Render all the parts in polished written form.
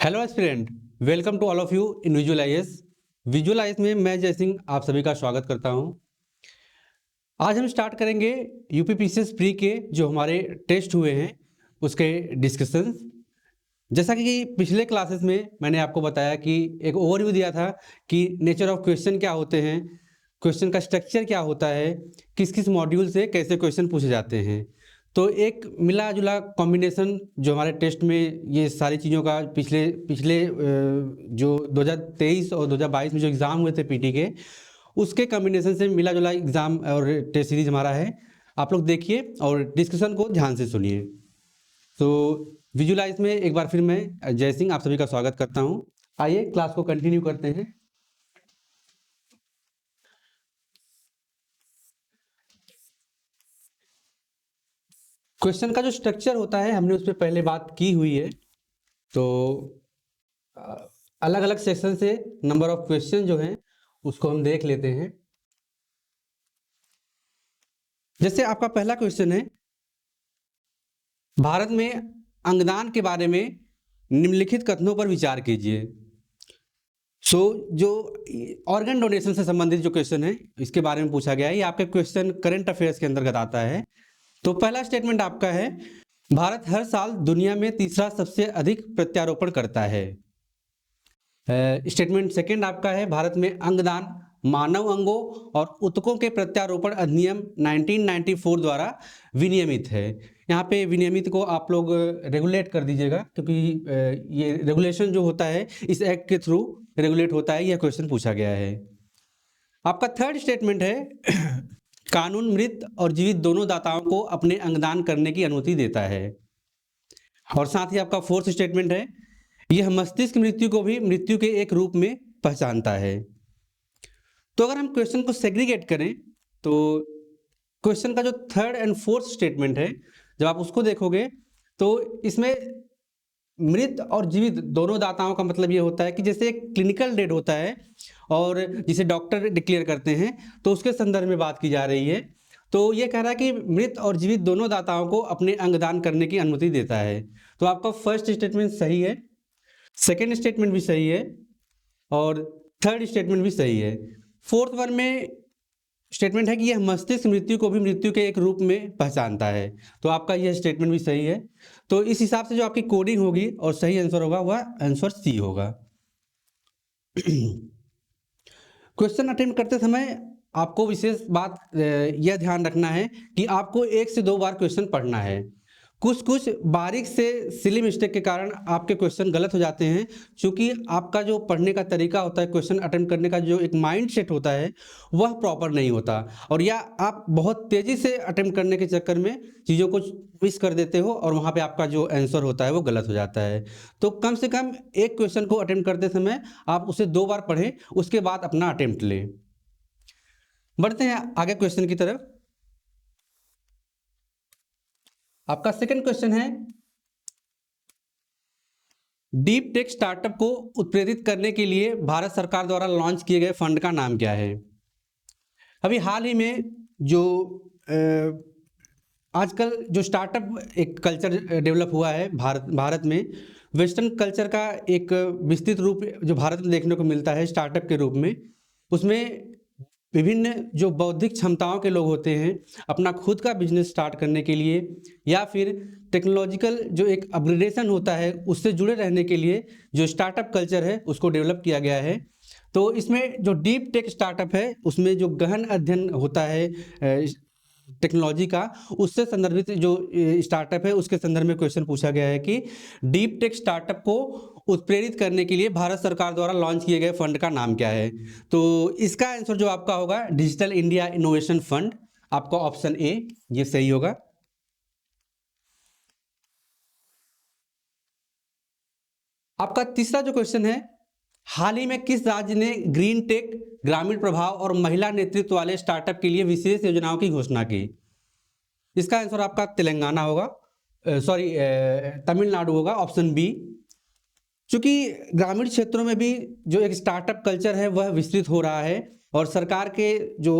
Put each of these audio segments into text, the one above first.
Hello aspirant, welcome to all of you in visualize. Visualize में मैं जय सिंह आप सभी का स्वागत करता हूं। आज हम स्टार्ट करेंगे यूपीपीसीएस प्री के जो हमारे टेस्ट हुए हैं उसके डिस्कशन। जैसा कि पिछले क्लासेस में मैंने आपको बताया कि एक ओवरव्यू दिया था कि नेचर ऑफ क्वेश्चन क्या होते हैं, क्वेश्चन का स्ट्रक्चर क्या होता है, किस किस मॉड्यूल से कैसे क्वेश्चन पूछे जाते हैं। तो एक मिला जुला कॉम्बिनेशन जो हमारे टेस्ट में ये सारी चीज़ों का पिछले पिछले जो 2023 और 2022 में जो एग्ज़ाम हुए थे पीटी के, उसके कॉम्बिनेशन से मिला जुला एग्ज़ाम और टेस्ट सीरीज हमारा है। आप लोग देखिए और डिस्कशन को ध्यान से सुनिए। तो विजुलाइज में एक बार फिर मैं जय सिंह आप सभी का स्वागत करता हूं। आइए क्लास को कंटिन्यू करते हैं। क्वेश्चन का जो स्ट्रक्चर होता है हमने उस पर पहले बात की हुई है। तो अलग अलग सेक्शन से नंबर ऑफ क्वेश्चन जो हैं उसको हम देख लेते हैं। जैसे आपका पहला क्वेश्चन है, भारत में अंगदान के बारे में निम्नलिखित कथनों पर विचार कीजिए। जो ऑर्गन डोनेशन से संबंधित जो क्वेश्चन है इसके बारे में पूछा गया है, ये आपके क्वेश्चन करंट अफेयर्स के अंतर्गत आता है। तो पहला स्टेटमेंट आपका है, भारत हर साल दुनिया में तीसरा सबसे अधिक प्रत्यारोपण करता है। स्टेटमेंट सेकंड आपका है, भारत में अंगदान मानव अंगों और ऊतकों के प्रत्यारोपण अधिनियम 1994 द्वारा विनियमित है। यहाँ पे विनियमित को आप लोग रेगुलेट कर दीजिएगा, क्योंकि ये रेगुलेशन जो होता है इस एक्ट के थ्रू रेगुलेट होता है। यह क्वेश्चन पूछा गया है। आपका थर्ड स्टेटमेंट है, कानून मृत और जीवित दोनों दाताओं को अपने अंगदान करने की अनुमति देता है। और साथ ही आपका फोर्थ स्टेटमेंट है, यह मस्तिष्क मृत्यु को भी मृत्यु के एक रूप में पहचानता है। तो अगर हम क्वेश्चन को सेग्रीगेट करें तो क्वेश्चन का जो थर्ड एंड फोर्थ स्टेटमेंट है, जब आप उसको देखोगे तो इसमें मृत और जीवित दोनों दाताओं का मतलब ये होता है कि जैसे एक क्लिनिकल डेड होता है और जिसे डॉक्टर डिक्लेयर करते हैं, तो उसके संदर्भ में बात की जा रही है। तो ये कह रहा है कि मृत और जीवित दोनों दाताओं को अपने अंगदान करने की अनुमति देता है। तो आपका फर्स्ट स्टेटमेंट सही है, सेकेंड स्टेटमेंट भी सही है और थर्ड स्टेटमेंट भी सही है। फोर्थ वन में स्टेटमेंट है कि यह मस्तिष्क मृत्यु को भी मृत्यु के एक रूप में पहचानता है। तो आपका यह स्टेटमेंट भी सही है। तो इस हिसाब से जो आपकी कोडिंग होगी और सही आंसर होगा वह आंसर सी होगा। क्वेश्चन अटेम्प्ट करते समय आपको विशेष बात यह ध्यान रखना है कि आपको 1 से 2 बार क्वेश्चन पढ़ना है। कुछ बारीक से सिली मिस्टेक के कारण आपके क्वेश्चन गलत हो जाते हैं, क्योंकि आपका जो पढ़ने का तरीका होता है, क्वेश्चन अटेम्प्ट करने का जो एक माइंड सेट होता है वह प्रॉपर नहीं होता, और या आप बहुत तेज़ी से अटेम्प्ट करने के चक्कर में चीज़ों को मिस कर देते हो और वहाँ पे आपका जो आंसर होता है वो गलत हो जाता है। तो कम से कम एक क्वेश्चन को अटेम्प्ट करते समय आप उसे 2 बार पढ़ें, उसके बाद अपना अटेम्प्ट लें। बढ़ते हैं आगे क्वेश्चन की तरफ। आपका सेकंड क्वेश्चन है, डीप टेक स्टार्टअप को उत्प्रेरित करने के लिए भारत सरकार द्वारा लॉन्च किए गए फंड का नाम क्या है? अभी हाल ही में जो आजकल जो स्टार्टअप एक कल्चर डेवलप हुआ है भारत में, वेस्टर्न कल्चर का एक विस्तृत रूप जो भारत में देखने को मिलता है स्टार्टअप के रूप में, उसमें विभिन्न जो बौद्धिक क्षमताओं के लोग होते हैं अपना खुद का बिजनेस स्टार्ट करने के लिए या फिर टेक्नोलॉजिकल जो एक अपग्रेडेशन होता है उससे जुड़े रहने के लिए जो स्टार्टअप कल्चर है उसको डेवलप किया गया है। तो इसमें जो डीप टेक स्टार्टअप है उसमें जो गहन अध्ययन होता है टेक्नोलॉजी का, उससे संदर्भित जो स्टार्टअप है उसके संदर्भ में क्वेश्चन पूछा गया है कि डीप टेक स्टार्टअप को उत्प्रेरित करने के लिए भारत सरकार द्वारा लॉन्च किए गए फंड का नाम क्या है? तो इसका आंसर जो आपका होगा डिजिटल इंडिया इनोवेशन फंड, आपका ऑप्शन ए ये सही होगा। आपका तीसरा जो क्वेश्चन है, हाल ही में किस राज्य ने ग्रीन टेक, ग्रामीण प्रभाव और महिला नेतृत्व वाले स्टार्टअप के लिए विशेष योजनाओं की घोषणा की? इसका आंसर आपका तेलंगाना होगा, सॉरी तमिलनाडु होगा, ऑप्शन बी। चूंकि ग्रामीण क्षेत्रों में भी जो एक स्टार्टअप कल्चर है वह विस्तृत हो रहा है और सरकार के जो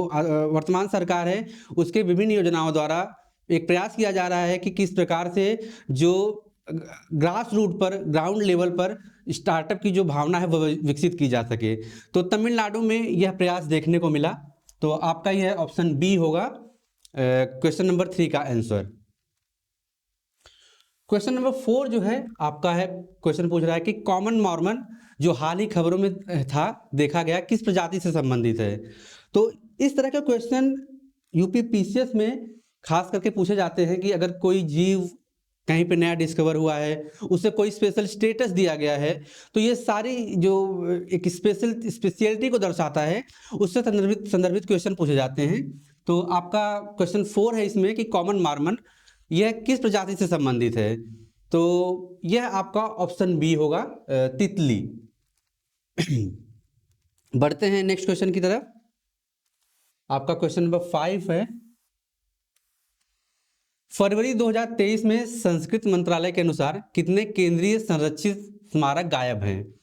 वर्तमान सरकार है उसके विभिन्न योजनाओं द्वारा एक प्रयास किया जा रहा है कि किस प्रकार से जो ग्रास रूट पर, ग्राउंड लेवल पर स्टार्टअप की जो भावना है वह विकसित की जा सके। तो तमिलनाडु में यह प्रयास देखने को मिला। तो आपका यह ऑप्शन बी होगा क्वेश्चन नंबर 3 का आंसर। क्वेश्चन नंबर 4 जो है आपका है, क्वेश्चन पूछ रहा है कि कॉमन मॉर्मन जो हाल ही खबरों में था देखा गया किस प्रजाति से संबंधित है। तो इस तरह के क्वेश्चन यूपी पीसीएस में खास करके पूछे जाते हैं कि अगर कोई जीव कहीं पे नया डिस्कवर हुआ है, उसे कोई स्पेशल स्टेटस दिया गया है, तो ये सारी जो एक स्पेशलिटी को दर्शाता है, उससे संदर्भित संदर्भित क्वेश्चन पूछे जाते हैं। तो आपका क्वेश्चन 4 है इसमें कि कॉमन मार्मन यह किस प्रजाति से संबंधित है। तो यह आपका ऑप्शन बी होगा तितली। बढ़ते हैं नेक्स्ट क्वेश्चन की तरफ। आपका क्वेश्चन नंबर 5 है, फरवरी 2023 में संस्कृति मंत्रालय के अनुसार कितने केंद्रीय संरक्षित स्मारक गायब हैं।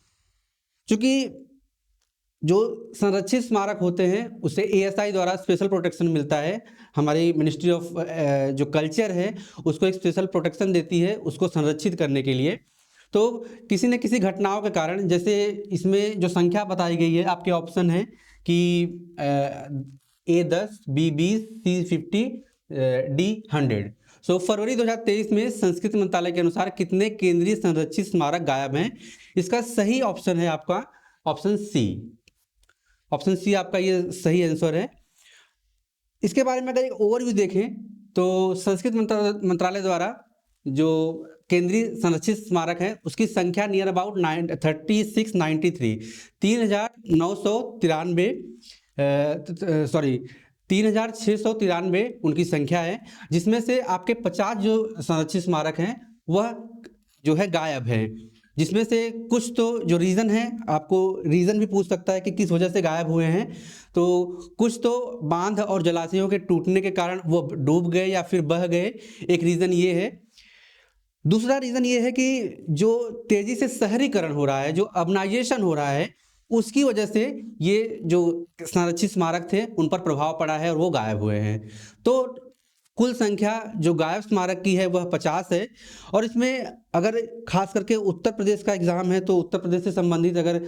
चूंकि जो संरक्षित स्मारक होते हैं उसे एएसआई द्वारा स्पेशल प्रोटेक्शन मिलता है, हमारी मिनिस्ट्री ऑफ जो कल्चर है उसको एक स्पेशल प्रोटेक्शन देती है उसको संरक्षित करने के लिए। तो किसी न किसी घटनाओं के कारण, जैसे इसमें जो संख्या बताई गई है आपके ऑप्शन है कि A10, B20, C50, D100। सो फरवरी 2023 में संस्कृति मंत्रालय के अनुसार कितने केंद्रीय संरक्षित स्मारक गायब हैं। इसका सही ऑप्शन है आपका ऑप्शन सी। ऑप्शन सी आपका ये सही आंसर है। इसके बारे में अगर एक ओवरव्यू देखें तो संस्कृत मंत्रालय द्वारा जो केंद्रीय संरक्षित स्मारक है उसकी संख्या नियर अबाउट 3693 3693 उनकी संख्या है, जिसमें से आपके 50 जो संरक्षित स्मारक हैं वह जो है गायब है। जिसमें से कुछ तो जो रीज़न है, आपको रीज़न भी पूछ सकता है कि किस वजह से गायब हुए हैं। तो कुछ तो बांध और जलाशयों के टूटने के कारण वो डूब गए या फिर बह गए, एक रीज़न ये है। दूसरा रीज़न ये है कि जो तेज़ी से शहरीकरण हो रहा है, जो अर्बनाइजेशन हो रहा है, उसकी वजह से ये जो संरक्षित स्मारक थे उन पर प्रभाव पड़ा है और वो गायब हुए हैं। तो कुल संख्या जो गायब स्मारक की है वह 50 है। और इसमें अगर खास करके उत्तर प्रदेश का एग्जाम है तो उत्तर प्रदेश से संबंधित अगर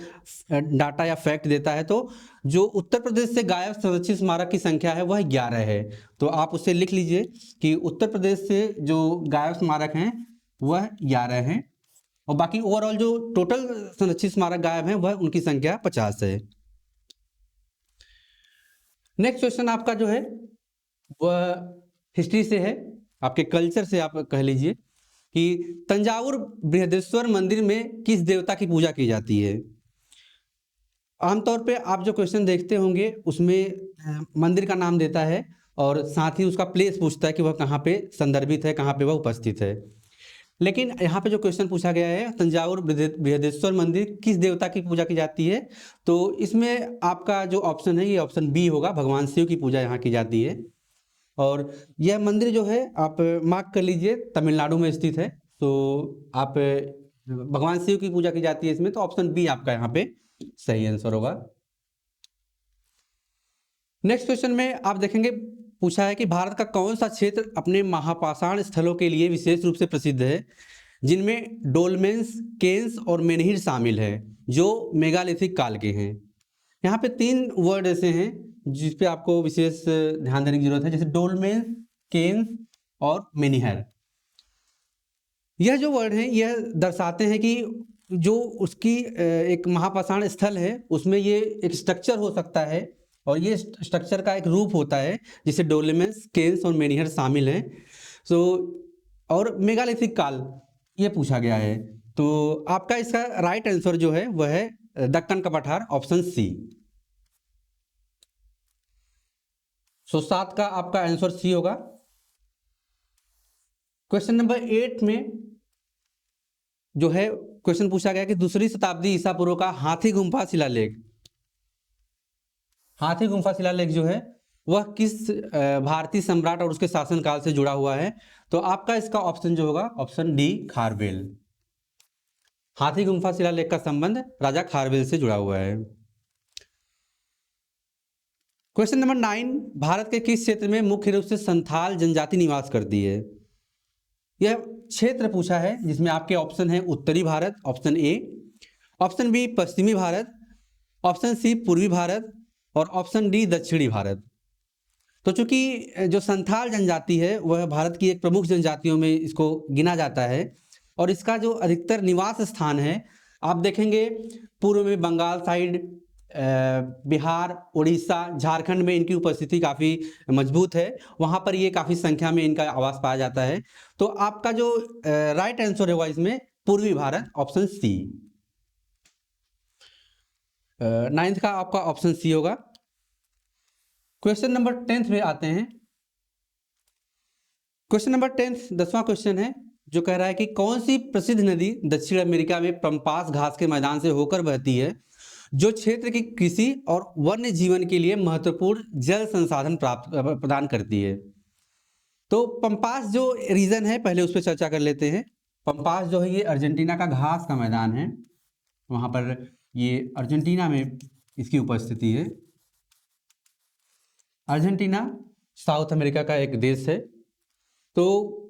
डाटा या फैक्ट देता है तो जो उत्तर प्रदेश से गायब संरक्षित स्मारक की संख्या है वह 11 है। तो आप उसे लिख लीजिए कि उत्तर प्रदेश से जो गायब स्मारक हैं वह 11 हैं, और बाकी ओवरऑल जो टोटल संरक्षित स्मारक गायब हैं वह उनकी संख्या 50 है। नेक्स्ट क्वेश्चन आपका जो है वह हिस्ट्री से है, आपके कल्चर से आप कह लीजिए कि तंजावुर बृहदेश्वर मंदिर में किस देवता की पूजा की जाती है। आमतौर पे आप जो क्वेश्चन देखते होंगे उसमें मंदिर का नाम देता है और साथ ही उसका प्लेस पूछता है कि वह कहाँ पे संदर्भित है, कहाँ पे वह उपस्थित है। लेकिन यहाँ पे जो क्वेश्चन पूछा गया है तंजावुर बृहदेश्वर मंदिर किस देवता की पूजा की जाती है, तो इसमें आपका जो ऑप्शन है ये ऑप्शन बी होगा, भगवान शिव की पूजा यहाँ की जाती है। और यह मंदिर जो है आप मार्क कर लीजिए तमिलनाडु में स्थित है। तो आप भगवान शिव की पूजा की जाती है इसमें, तो ऑप्शन बी आपका यहाँ पे सही आंसर होगा। नेक्स्ट क्वेश्चन में आप देखेंगे पूछा है कि भारत का कौन सा क्षेत्र अपने महापाषाण स्थलों के लिए विशेष रूप से प्रसिद्ध है, जिनमें डोलमेंस, केन्स और मेनहिर शामिल है, जो मेगालिथिक काल के हैं। यहाँ पे 3 वर्ड ऐसे हैं जिस पे आपको विशेष ध्यान देने की जरूरत है, जैसे डोलमेंस, केन्स और मेनिहर। यह जो वर्ड हैं यह दर्शाते हैं कि जो उसकी एक महापाषाण स्थल है उसमें ये एक स्ट्रक्चर हो सकता है, और ये स्ट्रक्चर का एक रूप होता है जिसे डोलेमेंस, केन्स और मेनिहर शामिल हैं। सो और मेगालिथिक काल ये पूछा गया है। तो आपका इसका राइट आंसर जो है वह है दक्कन का पठार, ऑप्शन सी। सो 7 का आपका आंसर सी होगा। क्वेश्चन नंबर 8 में जो है क्वेश्चन पूछा गया कि दूसरी शताब्दी ईसा पूर्व का हाथी गुम्फा शिलालेख, हाथी गुम्फा शिलालेख जो है वह किस भारतीय सम्राट और उसके शासनकाल से जुड़ा हुआ है। तो आपका इसका ऑप्शन जो होगा ऑप्शन डी, खारवेल। हाथी गुम्फा शिलालेख का संबंध राजा खारवेल से जुड़ा हुआ है। क्वेश्चन नंबर 9, भारत के किस क्षेत्र में मुख्य रूप से संथाल जनजाति निवास करती है। यह क्षेत्र पूछा है जिसमें आपके ऑप्शन है उत्तरी Bharat, option A, option B पश्चिमी भारत, ऑप्शन सी पूर्वी भारत और ऑप्शन डी दक्षिणी भारत। तो चूंकि जो संथाल जनजाति है वह भारत की एक प्रमुख जनजातियों में इसको गिना जाता है और इसका जो अधिकतर निवास स्थान है आप देखेंगे पूर्व में बंगाल साइड, बिहार, उड़ीसा, झारखंड में इनकी उपस्थिति काफ़ी मजबूत है, वहाँ पर ये काफ़ी संख्या में इनका आवास पाया जाता है। तो आपका जो राइट आंसर होगा इसमें पूर्वी भारत, ऑप्शन सी। नाइन्थ का आपका ऑप्शन सी होगा। क्वेश्चन नंबर 10th में आते हैं। क्वेश्चन नंबर 10th 10वां क्वेश्चन है जो कह रहा है कि कौन सी प्रसिद्ध नदी दक्षिण अमेरिका में पंपास घास के मैदान से होकर बहती है जो क्षेत्र की कृषि और वन्य जीवन के लिए महत्वपूर्ण जल संसाधन प्रदान करती है। तो पंपास जो रीजन है पहले उस पर चर्चा कर लेते हैं। पंपास जो है ये अर्जेंटीना का घास का मैदान है, वहां पर ये अर्जेंटीना में इसकी उपस्थिति है। अर्जेंटीना साउथ अमेरिका का एक देश है। तो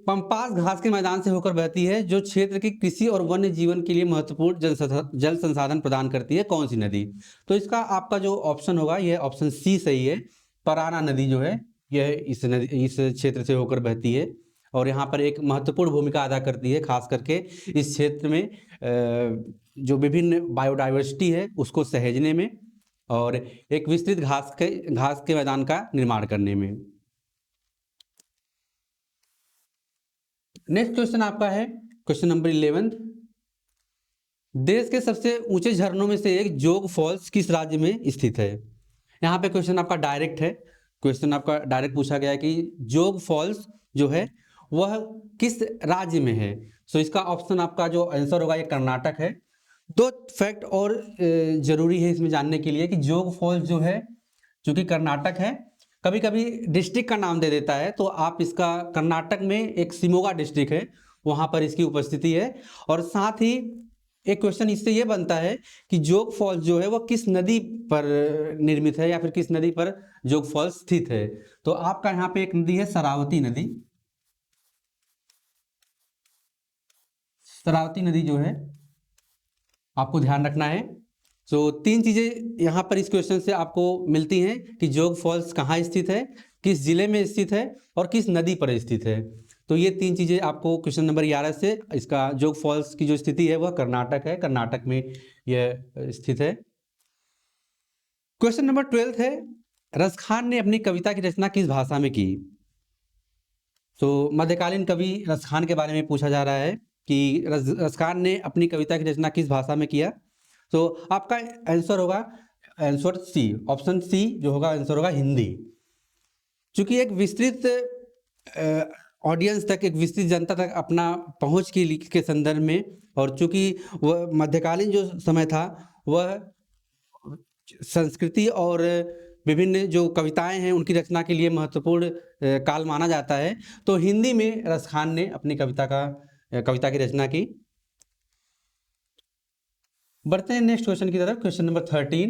पंपास घास के मैदान से होकर बहती है जो क्षेत्र की कृषि और वन्य जीवन के लिए महत्वपूर्ण जल संसाधन प्रदान करती है। कौन सी नदी? तो इसका आपका जो ऑप्शन होगा यह ऑप्शन सी सही है। पराना नदी जो है यह इस क्षेत्र से होकर बहती है और यहाँ पर एक महत्वपूर्ण भूमिका अदा करती है, खास करके इस क्षेत्र में जो विभिन्न बायोडाइवर्सिटी है उसको सहेजने में और एक विस्तृत घास के मैदान का निर्माण करने में। नेक्स्ट क्वेश्चन आपका है क्वेश्चन नंबर 11। देश के सबसे ऊंचे झरनों में से एक जोग फॉल्स किस राज्य में स्थित है? यहाँ पे क्वेश्चन आपका डायरेक्ट है। क्वेश्चन आपका डायरेक्ट पूछा गया है कि जोग फॉल्स जो है वह किस राज्य में है। सो इसका ऑप्शन आपका जो आंसर होगा ये कर्नाटक है। दो फैक्ट और जरूरी है इसमें जानने के लिए कि जोग फॉल्स जो है चूंकि कर्नाटक है, कभी कभी डिस्ट्रिक्ट का नाम दे देता है, तो आप इसका कर्नाटक में एक शिमोगा डिस्ट्रिक्ट है वहां पर इसकी उपस्थिति है। और साथ ही एक क्वेश्चन इससे ये बनता है कि जोग फॉल्स जो है वह किस नदी पर निर्मित है या फिर किस नदी पर जोग फॉल्स स्थित है। तो आपका यहाँ पे एक नदी है शरावती नदी। शरावती नदी जो है आपको ध्यान रखना है। तो तीन चीजें यहाँ पर इस क्वेश्चन से आपको मिलती हैं कि जोग फॉल्स कहाँ स्थित है, किस जिले में स्थित है और किस नदी पर स्थित है। तो ये तीन चीजें आपको क्वेश्चन नंबर 11 से, इसका जोग फॉल्स की जो स्थिति है वह कर्नाटक है, कर्नाटक में यह स्थित है। क्वेश्चन नंबर 12 है रसखान ने अपनी कविता की रचना किस भाषा में की? तो मध्यकालीन कवि रसखान के बारे में पूछा जा रहा है कि रसखान ने अपनी कविता की रचना किस भाषा में किया। तो आपका आंसर होगा आंसर सी, ऑप्शन सी जो होगा आंसर होगा हिंदी। चूंकि एक विस्तृत ऑडियंस तक, एक विस्तृत जनता तक अपना पहुंच के संदर्भ में, और चूंकि वह मध्यकालीन जो समय था वह संस्कृति और विभिन्न जो कविताएं हैं उनकी रचना के लिए महत्वपूर्ण काल माना जाता है, तो हिंदी में रसखान ने अपनी कविता की रचना की। बढ़ते हैं नेक्स्ट क्वेश्चन की तरफ। Question number 13।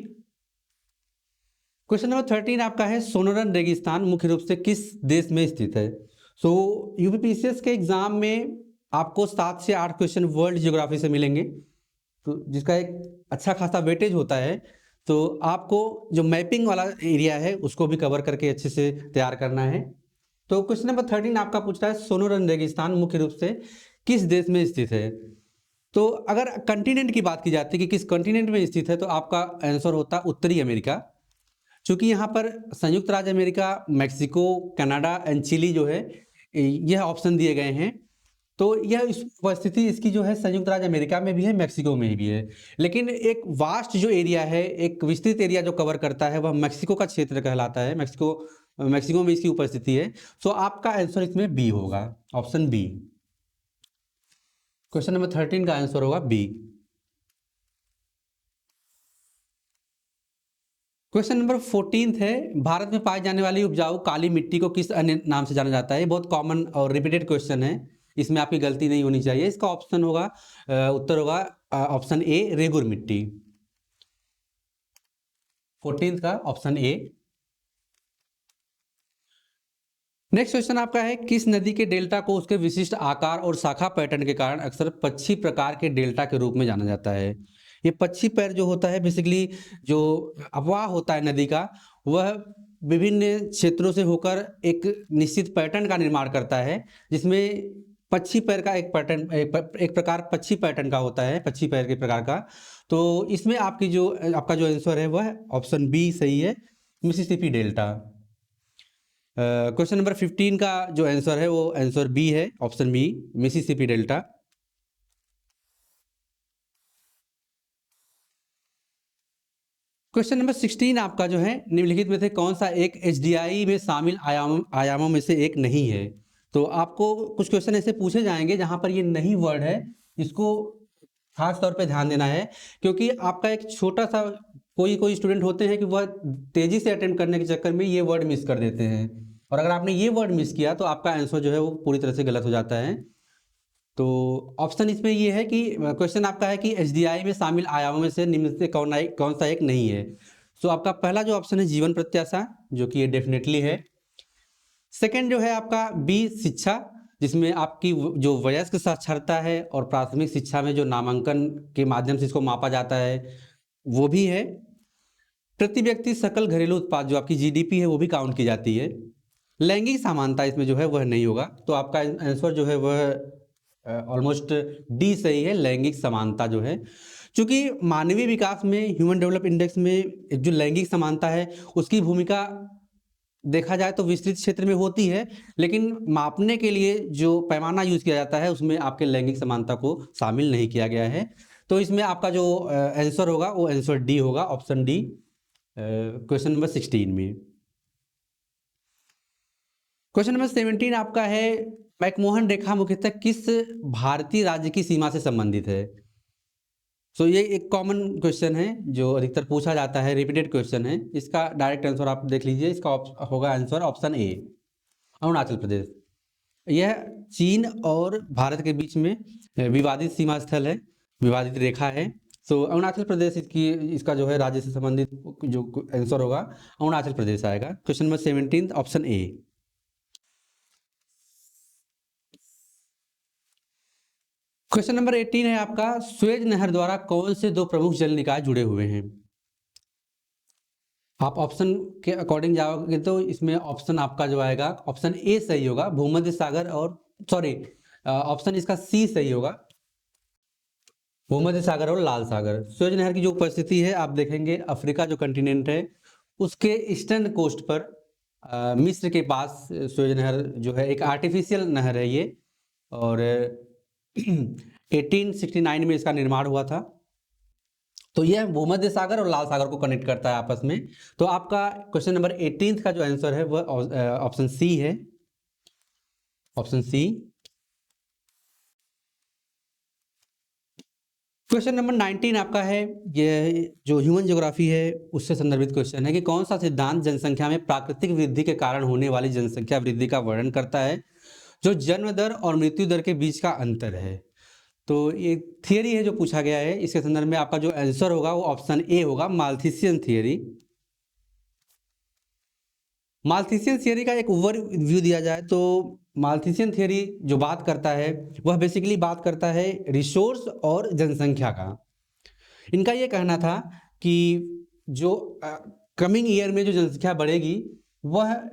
क्वेश्चन नंबर 13 आपका है सोनोरन रेगिस्तान मुख्य रूप से किस देश में स्थित है? सो यूपीपीसीएस के एग्जाम में आपको 7 से 8 क्वेश्चन वर्ल्ड ज्योग्राफी से मिलेंगे, तो जिसका एक अच्छा खासा वेटेज होता है। तो आपको जो मैपिंग वाला एरिया है उसको भी कवर करके अच्छे से तैयार करना है। तो क्वेश्चन नंबर 13 आपका पूछता है सोनोरन रेगिस्तान मुख्य रूप से किस देश में स्थित है। तो अगर कंटिनेंट की बात की जाती है कि किस कंटिनेंट में स्थित है, तो आपका आंसर होता है उत्तरी अमेरिका। चूंकि यहाँ पर संयुक्त राज्य America, Mexico, Canada and Chile जो है यह ऑप्शन दिए गए हैं, तो यह उपस्थिति इसकी जो है संयुक्त राज्य अमेरिका में भी है, मैक्सिको में भी है। लेकिन एक वास्ट जो एरिया है, एक विस्तृत एरिया जो कवर करता है वह मैक्सिको का क्षेत्र कहलाता है। मैक्सिको में इसकी उपस्थिति है। तो आपका आंसर इसमें बी होगा, ऑप्शन बी। क्वेश्चन नंबर 13 का आंसर होगा बी। क्वेश्चन नंबर 14 है भारत में पाई जाने वाली उपजाऊ काली मिट्टी को किस अन्य नाम से जाना जाता है? बहुत कॉमन और रिपीटेड क्वेश्चन है, इसमें आपकी गलती नहीं होनी चाहिए। इसका ऑप्शन होगा उत्तर होगा ऑप्शन ए रेगुर मिट्टी। 14 का ऑप्शन ए। नेक्स्ट क्वेश्चन आपका है, किस नदी के डेल्टा को उसके विशिष्ट आकार और शाखा पैटर्न के कारण अक्सर पक्षी प्रकार के डेल्टा के रूप में जाना जाता है। ये पक्षी पैर जो होता है बेसिकली, जो अफवाह होता है नदी का, वह विभिन्न क्षेत्रों से होकर एक निश्चित पैटर्न का निर्माण करता है, जिसमें पक्षी पैर का एक पैटर्न, एक प्रकार पक्षी पैटर्न का होता है, पक्षी पैर के प्रकार का। तो इसमें आपका जो आंसर है वह ऑप्शन बी सही है, मिसिसिपी डेल्टा। क्वेश्चन नंबर 15 का जो आंसर है वो आंसर बी है, option B, Mississippi delta. Question number 16 आपका जो है, निम्नलिखित में से कौन सा एक एचडीआई में शामिल आयामों में से एक नहीं है। तो आपको कुछ क्वेश्चन ऐसे पूछे जाएंगे जहां पर ये नहीं वर्ड है, इसको खास तौर पे ध्यान देना है, क्योंकि आपका एक छोटा सा कोई स्टूडेंट होते हैं कि वह तेजी से अटेम्प्ट करने के चक्कर में ये वर्ड मिस कर देते हैं, और अगर आपने ये वर्ड मिस किया तो आपका आंसर जो है वो पूरी तरह से गलत हो जाता है। तो ऑप्शन इसमें ये है कि क्वेश्चन आपका है कि एचडीआई में शामिल आयामों में से निम्न से कौन सा एक नहीं है। तो आपका पहला जो ऑप्शन है जीवन प्रत्याशा, जो कि ये डेफिनेटली है। सेकंड जो है आपका बी शिक्षा, जिसमें आपकी जो वयस्क साक्षरता है और प्राथमिक शिक्षा में जो नामांकन के माध्यम से इसको मापा जाता है वो भी है। प्रति व्यक्ति सकल घरेलू उत्पाद जो आपकी जीडीपी है वो भी काउंट की जाती है। लैंगिक समानता इसमें जो है वह नहीं होगा, तो आपका आंसर जो है वह ऑलमोस्ट डी सही है, लैंगिक समानता जो है। चूंकि मानवीय विकास में ह्यूमन डेवलप इंडेक्स में जो लैंगिक समानता है उसकी भूमिका देखा जाए तो विस्तृत क्षेत्र में होती है, लेकिन मापने के लिए जो पैमाना यूज किया जाता है उसमें आपके लैंगिक समानता को शामिल नहीं किया गया है। तो इसमें आपका जो आंसर होगा वो आंसर डी होगा, ऑप्शन डी, क्वेश्चन नंबर 16 में। क्वेश्चन नंबर 17 आपका है, मैकमोहन रेखा मुख्यतः किस भारतीय राज्य की सीमा से संबंधित है। सो ये एक कॉमन क्वेश्चन है जो अधिकतर पूछा जाता है, रिपीटेड क्वेश्चन है। इसका डायरेक्ट आंसर आप देख लीजिए, इसका होगा answer option A, Arunachal Pradesh. यह चीन और भारत के बीच में विवादित सीमा स्थल है, विवादित रेखा है। सो अरुणाचल प्रदेश इसका जो है राज्य से संबंधित जो आंसर होगा अरुणाचल प्रदेश आएगा। Question number 17 option A. Question number 18 है आपका, स्वेज नहर द्वारा कौन से दो प्रमुख जल निकाय जुड़े हुए हैं। आप ऑप्शन के अकॉर्डिंग जाओगे तो इसमें ऑप्शन आपका जो आएगा ऑप्शन ए सही होगा, भूमध्य सागर और सॉरी ऑप्शन इसका सी सही होगा, भूमध्य सागर और लाल सागर। स्वेज नहर की जो उपस्थिति है आप देखेंगे अफ्रीका जो कंटिनेंट है उसके ईस्टर्न कोस्ट पर मिस्र के पास स्वेज नहर जो है एक आर्टिफिशियल नहर है ये, और 1869 में इसका निर्माण हुआ था। तो यह भूमध्य सागर और लाल सागर को कनेक्ट करता है आपस में। तो आपका क्वेश्चन नंबर 18 का जो आंसर है वह ऑप्शन सी है, ऑप्शन सी। क्वेश्चन नंबर 19 आपका है, ये जो ह्यूमन ज्योग्राफी है उससे संदर्भित क्वेश्चन है कि कौन सा सिद्धांत जनसंख्या में प्राकृतिक वृद्धि के कारण होने वाली जनसंख्या वृद्धि का वर्णन करता है जो जन्म दर और मृत्यु दर के बीच का अंतर है। तो ये थियरी है जो पूछा गया है, इसके संदर्भ में आपका जो आंसर होगा वो ऑप्शन ए होगा, माल्थीसियन थियरी। माल्थीसियन थियरी का एक ओवरव्यू दिया जाए तो माल्थीसियन थियरी जो बात करता है वह बेसिकली बात करता है रिसोर्स और जनसंख्या का। इनका ये कहना था कि जो कमिंग ईयर में जो जनसंख्या बढ़ेगी वह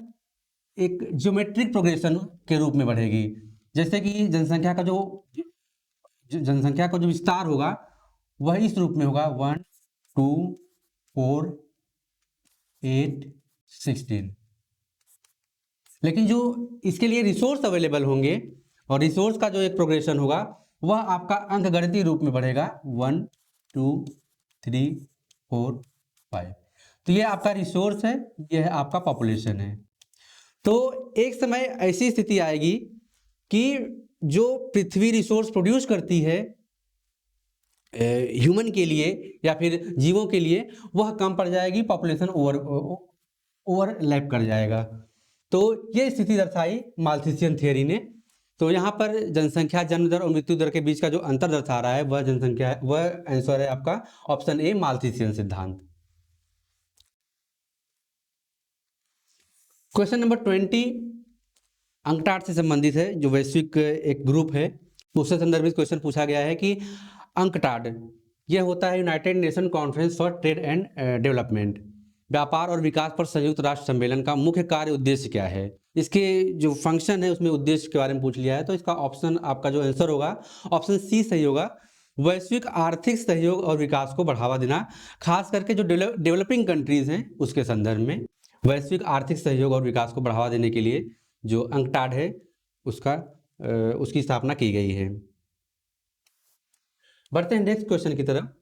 एक ज्योमेट्रिक प्रोग्रेशन के रूप में बढ़ेगी, जैसे कि जनसंख्या का जो विस्तार होगा वह इस रूप में होगा 1 2 4 8 16। लेकिन जो इसके लिए रिसोर्स अवेलेबल होंगे और रिसोर्स का जो एक प्रोग्रेशन होगा वह आपका अंकगणितीय रूप में बढ़ेगा 1 2 3 4 5। तो ये आपका रिसोर्स है, यह आपका पॉपुलेशन है। तो एक समय ऐसी स्थिति आएगी कि जो पृथ्वी रिसोर्स प्रोड्यूस करती है ह्यूमन के लिए या फिर जीवों के लिए वह कम पड़ जाएगी, पॉपुलेशन ओवरलैप कर जाएगा। तो ये स्थिति दर्शाई माल्थीसियन थियरी ने। तो यहाँ पर जनसंख्या, जन्म दर और मृत्यु दर के बीच का जो अंतर दर्शा रहा है वह जनसंख्या, वह आंसर है आपका ऑप्शन ए, माल्थीसियन सिद्धांत। क्वेश्चन नंबर 20, अंकटाड से संबंधित है, जो वैश्विक एक ग्रुप है, उससे संदर्भित क्वेश्चन पूछा गया है कि अंकटाड यह होता है United nation conference for trade and development, व्यापार और विकास पर संयुक्त राष्ट्र सम्मेलन का मुख्य कार्य उद्देश्य क्या है। इसके जो फंक्शन है उसमें उद्देश्य के बारे में पूछ लिया है, तो इसका ऑप्शन आपका जो आंसर होगा ऑप्शन सी सही होगा। वैश्विक आर्थिक सहयोग और विकास को बढ़ावा देना, खास करके जो डेवलपिंग कंट्रीज हैं उसके संदर्भ में वैश्विक आर्थिक सहयोग और विकास को बढ़ावा देने के लिए जो अंकटाड है उसका उसकी स्थापना की गई है। बढ़ते हैं नेक्स्ट क्वेश्चन की तरफ।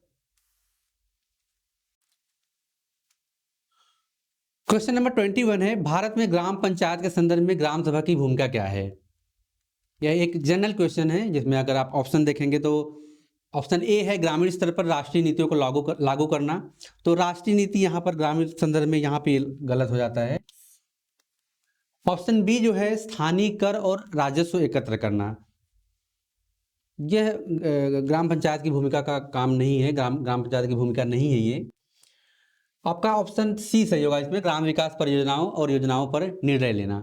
क्वेश्चन नंबर 21 है, भारत में ग्राम पंचायत के संदर्भ में ग्राम सभा की भूमिका क्या है। यह एक जनरल क्वेश्चन है जिसमें अगर आप ऑप्शन देखेंगे तो ऑप्शन ए है ग्रामीण स्तर पर राष्ट्रीय नीतियों को लागू करना, तो राष्ट्रीय नीति यहाँ पर ग्रामीण संदर्भ में यहाँ पे गलत हो जाता है। ऑप्शन बी जो है स्थानीय कर और राजस्व एकत्र करना, यह ग्राम पंचायत की भूमिका का काम नहीं है, ग्राम पंचायत की भूमिका नहीं है ये। आपका ऑप्शन सी सही होगा, इसमें ग्राम विकास परियोजनाओं और योजनाओं पर निर्णय लेना।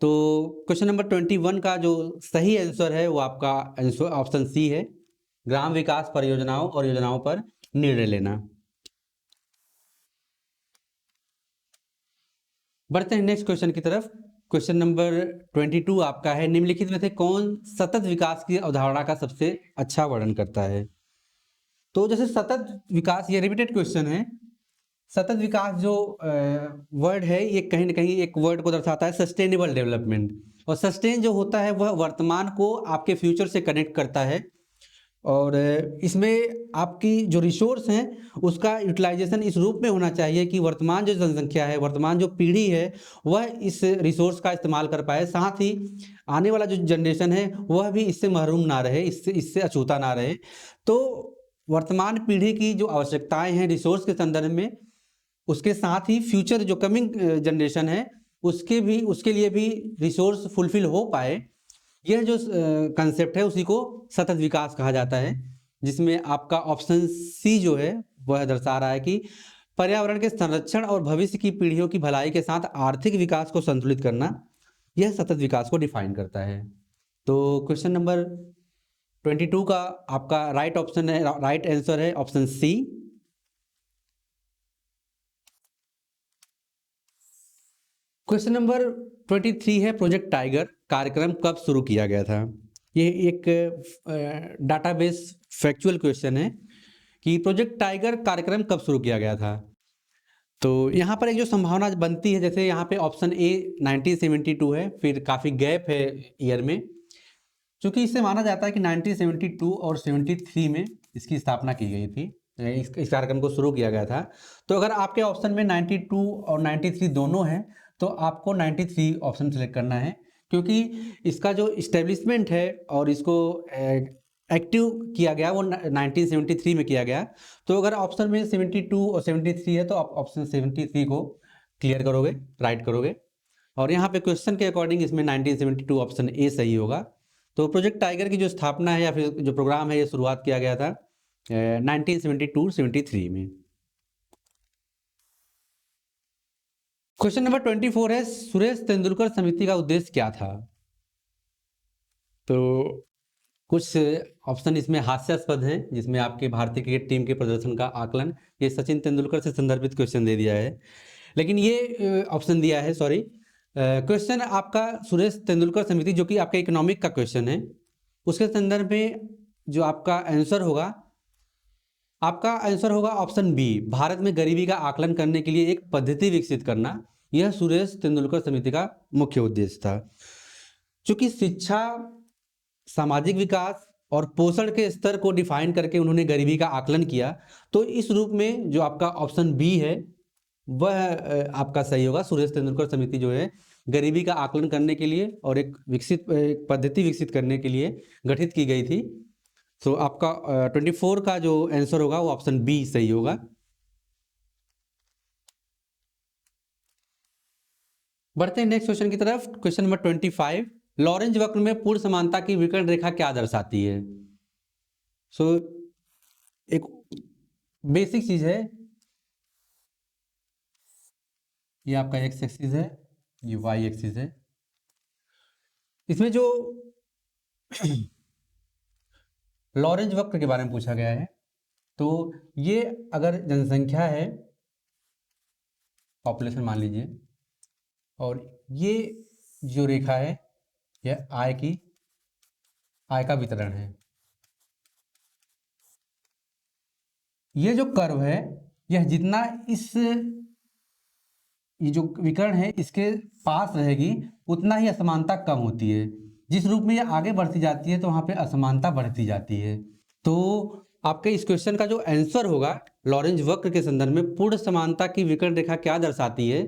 तो क्वेश्चन नंबर 21 का जो सही आंसर है वो आपका आंसर ऑप्शन सी है, ग्राम विकास परियोजनाओं और योजनाओं पर निर्णय लेना। बढ़ते हैं नेक्स्ट क्वेश्चन की तरफ। क्वेश्चन नंबर 22 आपका है, निम्नलिखित में से कौन सतत विकास की अवधारणा का सबसे अच्छा वर्णन करता है। तो जैसे सतत विकास, ये रिपीटेड क्वेश्चन है। सतत विकास जो वर्ड है ये कहीं ना कहीं एक वर्ड को दर्शाता है सस्टेनेबल डेवलपमेंट, और सस्टेन जो होता है वह वर्तमान को आपके फ्यूचर से कनेक्ट करता है, और इसमें आपकी जो रिसोर्स हैं उसका यूटिलाइजेशन इस रूप में होना चाहिए कि वर्तमान जो जनसंख्या है, वर्तमान जो पीढ़ी है वह इस रिसोर्स का इस्तेमाल कर पाए, साथ ही आने वाला जो जनरेशन है वह भी इससे महरूम ना रहे, इससे इससे अछूता ना रहे। तो वर्तमान पीढ़ी की जो आवश्यकताएं हैं रिसोर्स के संदर्भ में, उसके साथ ही फ्यूचर जो कमिंग जनरेशन है उसके लिए भी रिसोर्स फुलफिल हो पाए, यह जो कंसेप्ट है उसी को सतत विकास कहा जाता है, जिसमें आपका ऑप्शन सी जो है वह दर्शा रहा है कि पर्यावरण के संरक्षण और भविष्य की पीढ़ियों की भलाई के साथ आर्थिक विकास को संतुलित करना, यह सतत विकास को डिफाइन करता है। तो क्वेश्चन नंबर 22 का आपका राइट ऑप्शन है, राइट आंसर है ऑप्शन सी। क्वेश्चन नंबर 23 है, प्रोजेक्ट टाइगर कार्यक्रम कब शुरू किया गया था। ये एक डाटाबेस फैक्चुअल क्वेश्चन है कि प्रोजेक्ट टाइगर कार्यक्रम कब शुरू किया गया था। तो यहाँ पर एक जो संभावना बनती है, जैसे यहाँ पे ऑप्शन ए 1972 है, फिर काफ़ी गैप है ईयर में, क्योंकि इससे माना जाता है कि 1972 और 73 में इसकी स्थापना की गई थी, इस कार्यक्रम को शुरू किया गया था। तो अगर आपके ऑप्शन में 92 और 93 दोनों हैं तो आपको 93 ऑप्शन सेलेक्ट करना है, क्योंकि इसका जो इस्टेब्लिशमेंट है और इसको एक्टिव किया गया वो 1973 में किया गया। तो अगर ऑप्शन में 72 और 73 है तो आप ऑप्शन 73 को क्लियर करोगे, राइट करोगे, और यहाँ पे क्वेश्चन के अकॉर्डिंग इसमें 1972 ऑप्शन ए सही होगा। तो प्रोजेक्ट टाइगर की जो स्थापना है या फिर जो प्रोग्राम है ये शुरुआत किया गया था 1972-73 में। क्वेश्चन नंबर 24 है, सुरेश तेंदुलकर समिति का उद्देश्य क्या था। तो कुछ ऑप्शन इसमें हास्यास्पद हैं, जिसमें आपके भारतीय क्रिकेट टीम के प्रदर्शन का आकलन, ये सचिन तेंदुलकर से संदर्भित क्वेश्चन दे दिया है, लेकिन ये ऑप्शन दिया है, सॉरी क्वेश्चन आपका सुरेश तेंदुलकर समिति जो कि आपका इकोनॉमिक का क्वेश्चन है, उसके संदर्भ में जो आपका आंसर होगा, आपका आंसर होगा ऑप्शन बी, भारत में गरीबी का आकलन करने के लिए एक पद्धति विकसित करना, यह सुरेश तेंदुलकर समिति का मुख्य उद्देश्य था। चूंकि शिक्षा, सामाजिक विकास और पोषण के स्तर को डिफाइन करके उन्होंने गरीबी का आकलन किया, तो इस रूप में जो आपका ऑप्शन बी है वह आपका सही होगा। सुरेश तेंदुलकर समिति जो है गरीबी का आकलन करने के लिए और एक पद्धति विकसित करने के लिए गठित की गई थी। तो आपका 24 का जो आंसर होगा वो ऑप्शन बी सही होगा। बढ़ते हैं नेक्स्ट क्वेश्चन की तरफ। क्वेश्चन नंबर 25, लॉरेंज वक्र में पूर्ण समानता की विकर्ण रेखा क्या दर्शाती है। सो एक बेसिक चीज है, ये आपका एक्स एक्सिस है, ये वाई एक्सिस है, इसमें जो लॉरेंज वक्र के बारे में पूछा गया है, तो ये अगर जनसंख्या है, पॉपुलेशन मान लीजिए, और ये जो रेखा है यह आय का वितरण है। ये जो कर्व है यह जितना ये जो विकर्ण है इसके पास रहेगी उतना ही असमानता कम होती है। जिस रूप में ये आगे बढ़ती जाती है तो वहां पे असमानता बढ़ती जाती है। तो आपके इस क्वेश्चन का जो आंसर होगा लॉरेंज वक्र के संदर्भ में पूर्ण समानता की विकर्ण रेखा क्या दर्शाती है,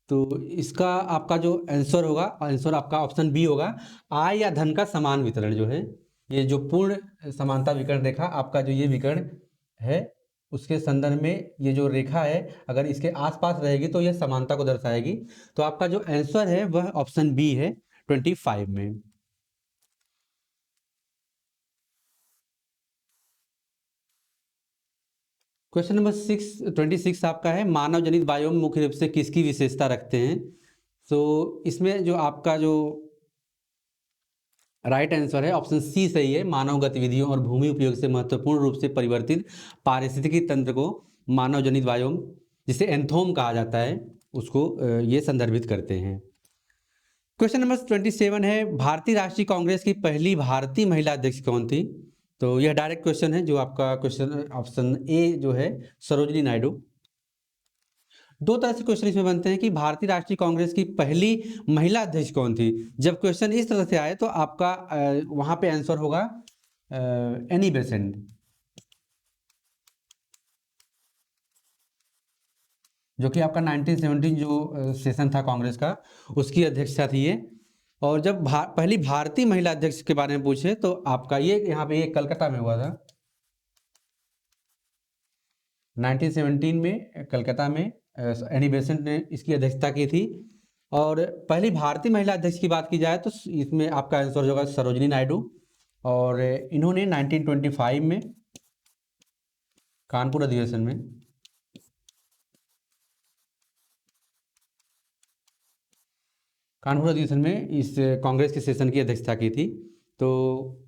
तो इसका आपका जो आंसर होगा, आंसर आपका ऑप्शन बी होगा, आय या धन का समान वितरण जो है। ये जो पूर्ण समानता विकर्ण रेखा आपका जो ये विकर्ण है उसके संदर्भ में ये जो रेखा है अगर इसके आसपास रहेगी तो यह समानता को दर्शाएगी। तो आपका जो आंसर है वह ऑप्शन बी है 25 में। क्वेश्चन नंबर 26 आपका है, मानव जनित बायोम मुख्य रूप से किसकी विशेषता रखते हैं। तो इसमें जो आपका जो राइट आंसर है ऑप्शन सी सही है, मानव गतिविधियों और भूमि उपयोग से महत्वपूर्ण रूप से परिवर्तित पारिस्थितिकी तंत्र को मानव जनित बायोम, जिसे एंथोम कहा जाता है, उसको ये संदर्भित करते हैं। क्वेश्चन नंबर 27 है, भारतीय राष्ट्रीय कांग्रेस की पहली भारतीय महिला अध्यक्ष कौन थी। तो यह डायरेक्ट क्वेश्चन है, जो आपका क्वेश्चन ऑप्शन ए जो है सरोजिनी नायडू। दो तरह से क्वेश्चन इसमें बनते हैं कि भारतीय राष्ट्रीय कांग्रेस की पहली महिला अध्यक्ष कौन थी। जब क्वेश्चन इस तरह से आए तो आपका वहां पे आंसर होगा एनी बेसेंट, जो कि आपका 1917 जो सेशन था कांग्रेस का उसकी अध्यक्षता थी ये। और जब पहली भारतीय महिला अध्यक्ष के बारे में पूछे तो आपका ये यहाँ पे ये कलकत्ता में हुआ था 1917 में, कलकत्ता में एनी बेसेंट ने इसकी अध्यक्षता की थी। और पहली भारतीय महिला अध्यक्ष की बात की जाए तो इसमें आपका आंसर होगा सरोजिनी नायडू, और इन्होंने 1925 में कानपुर अधिवेशन में इस कांग्रेस के सेशन की अध्यक्षता की थी। तो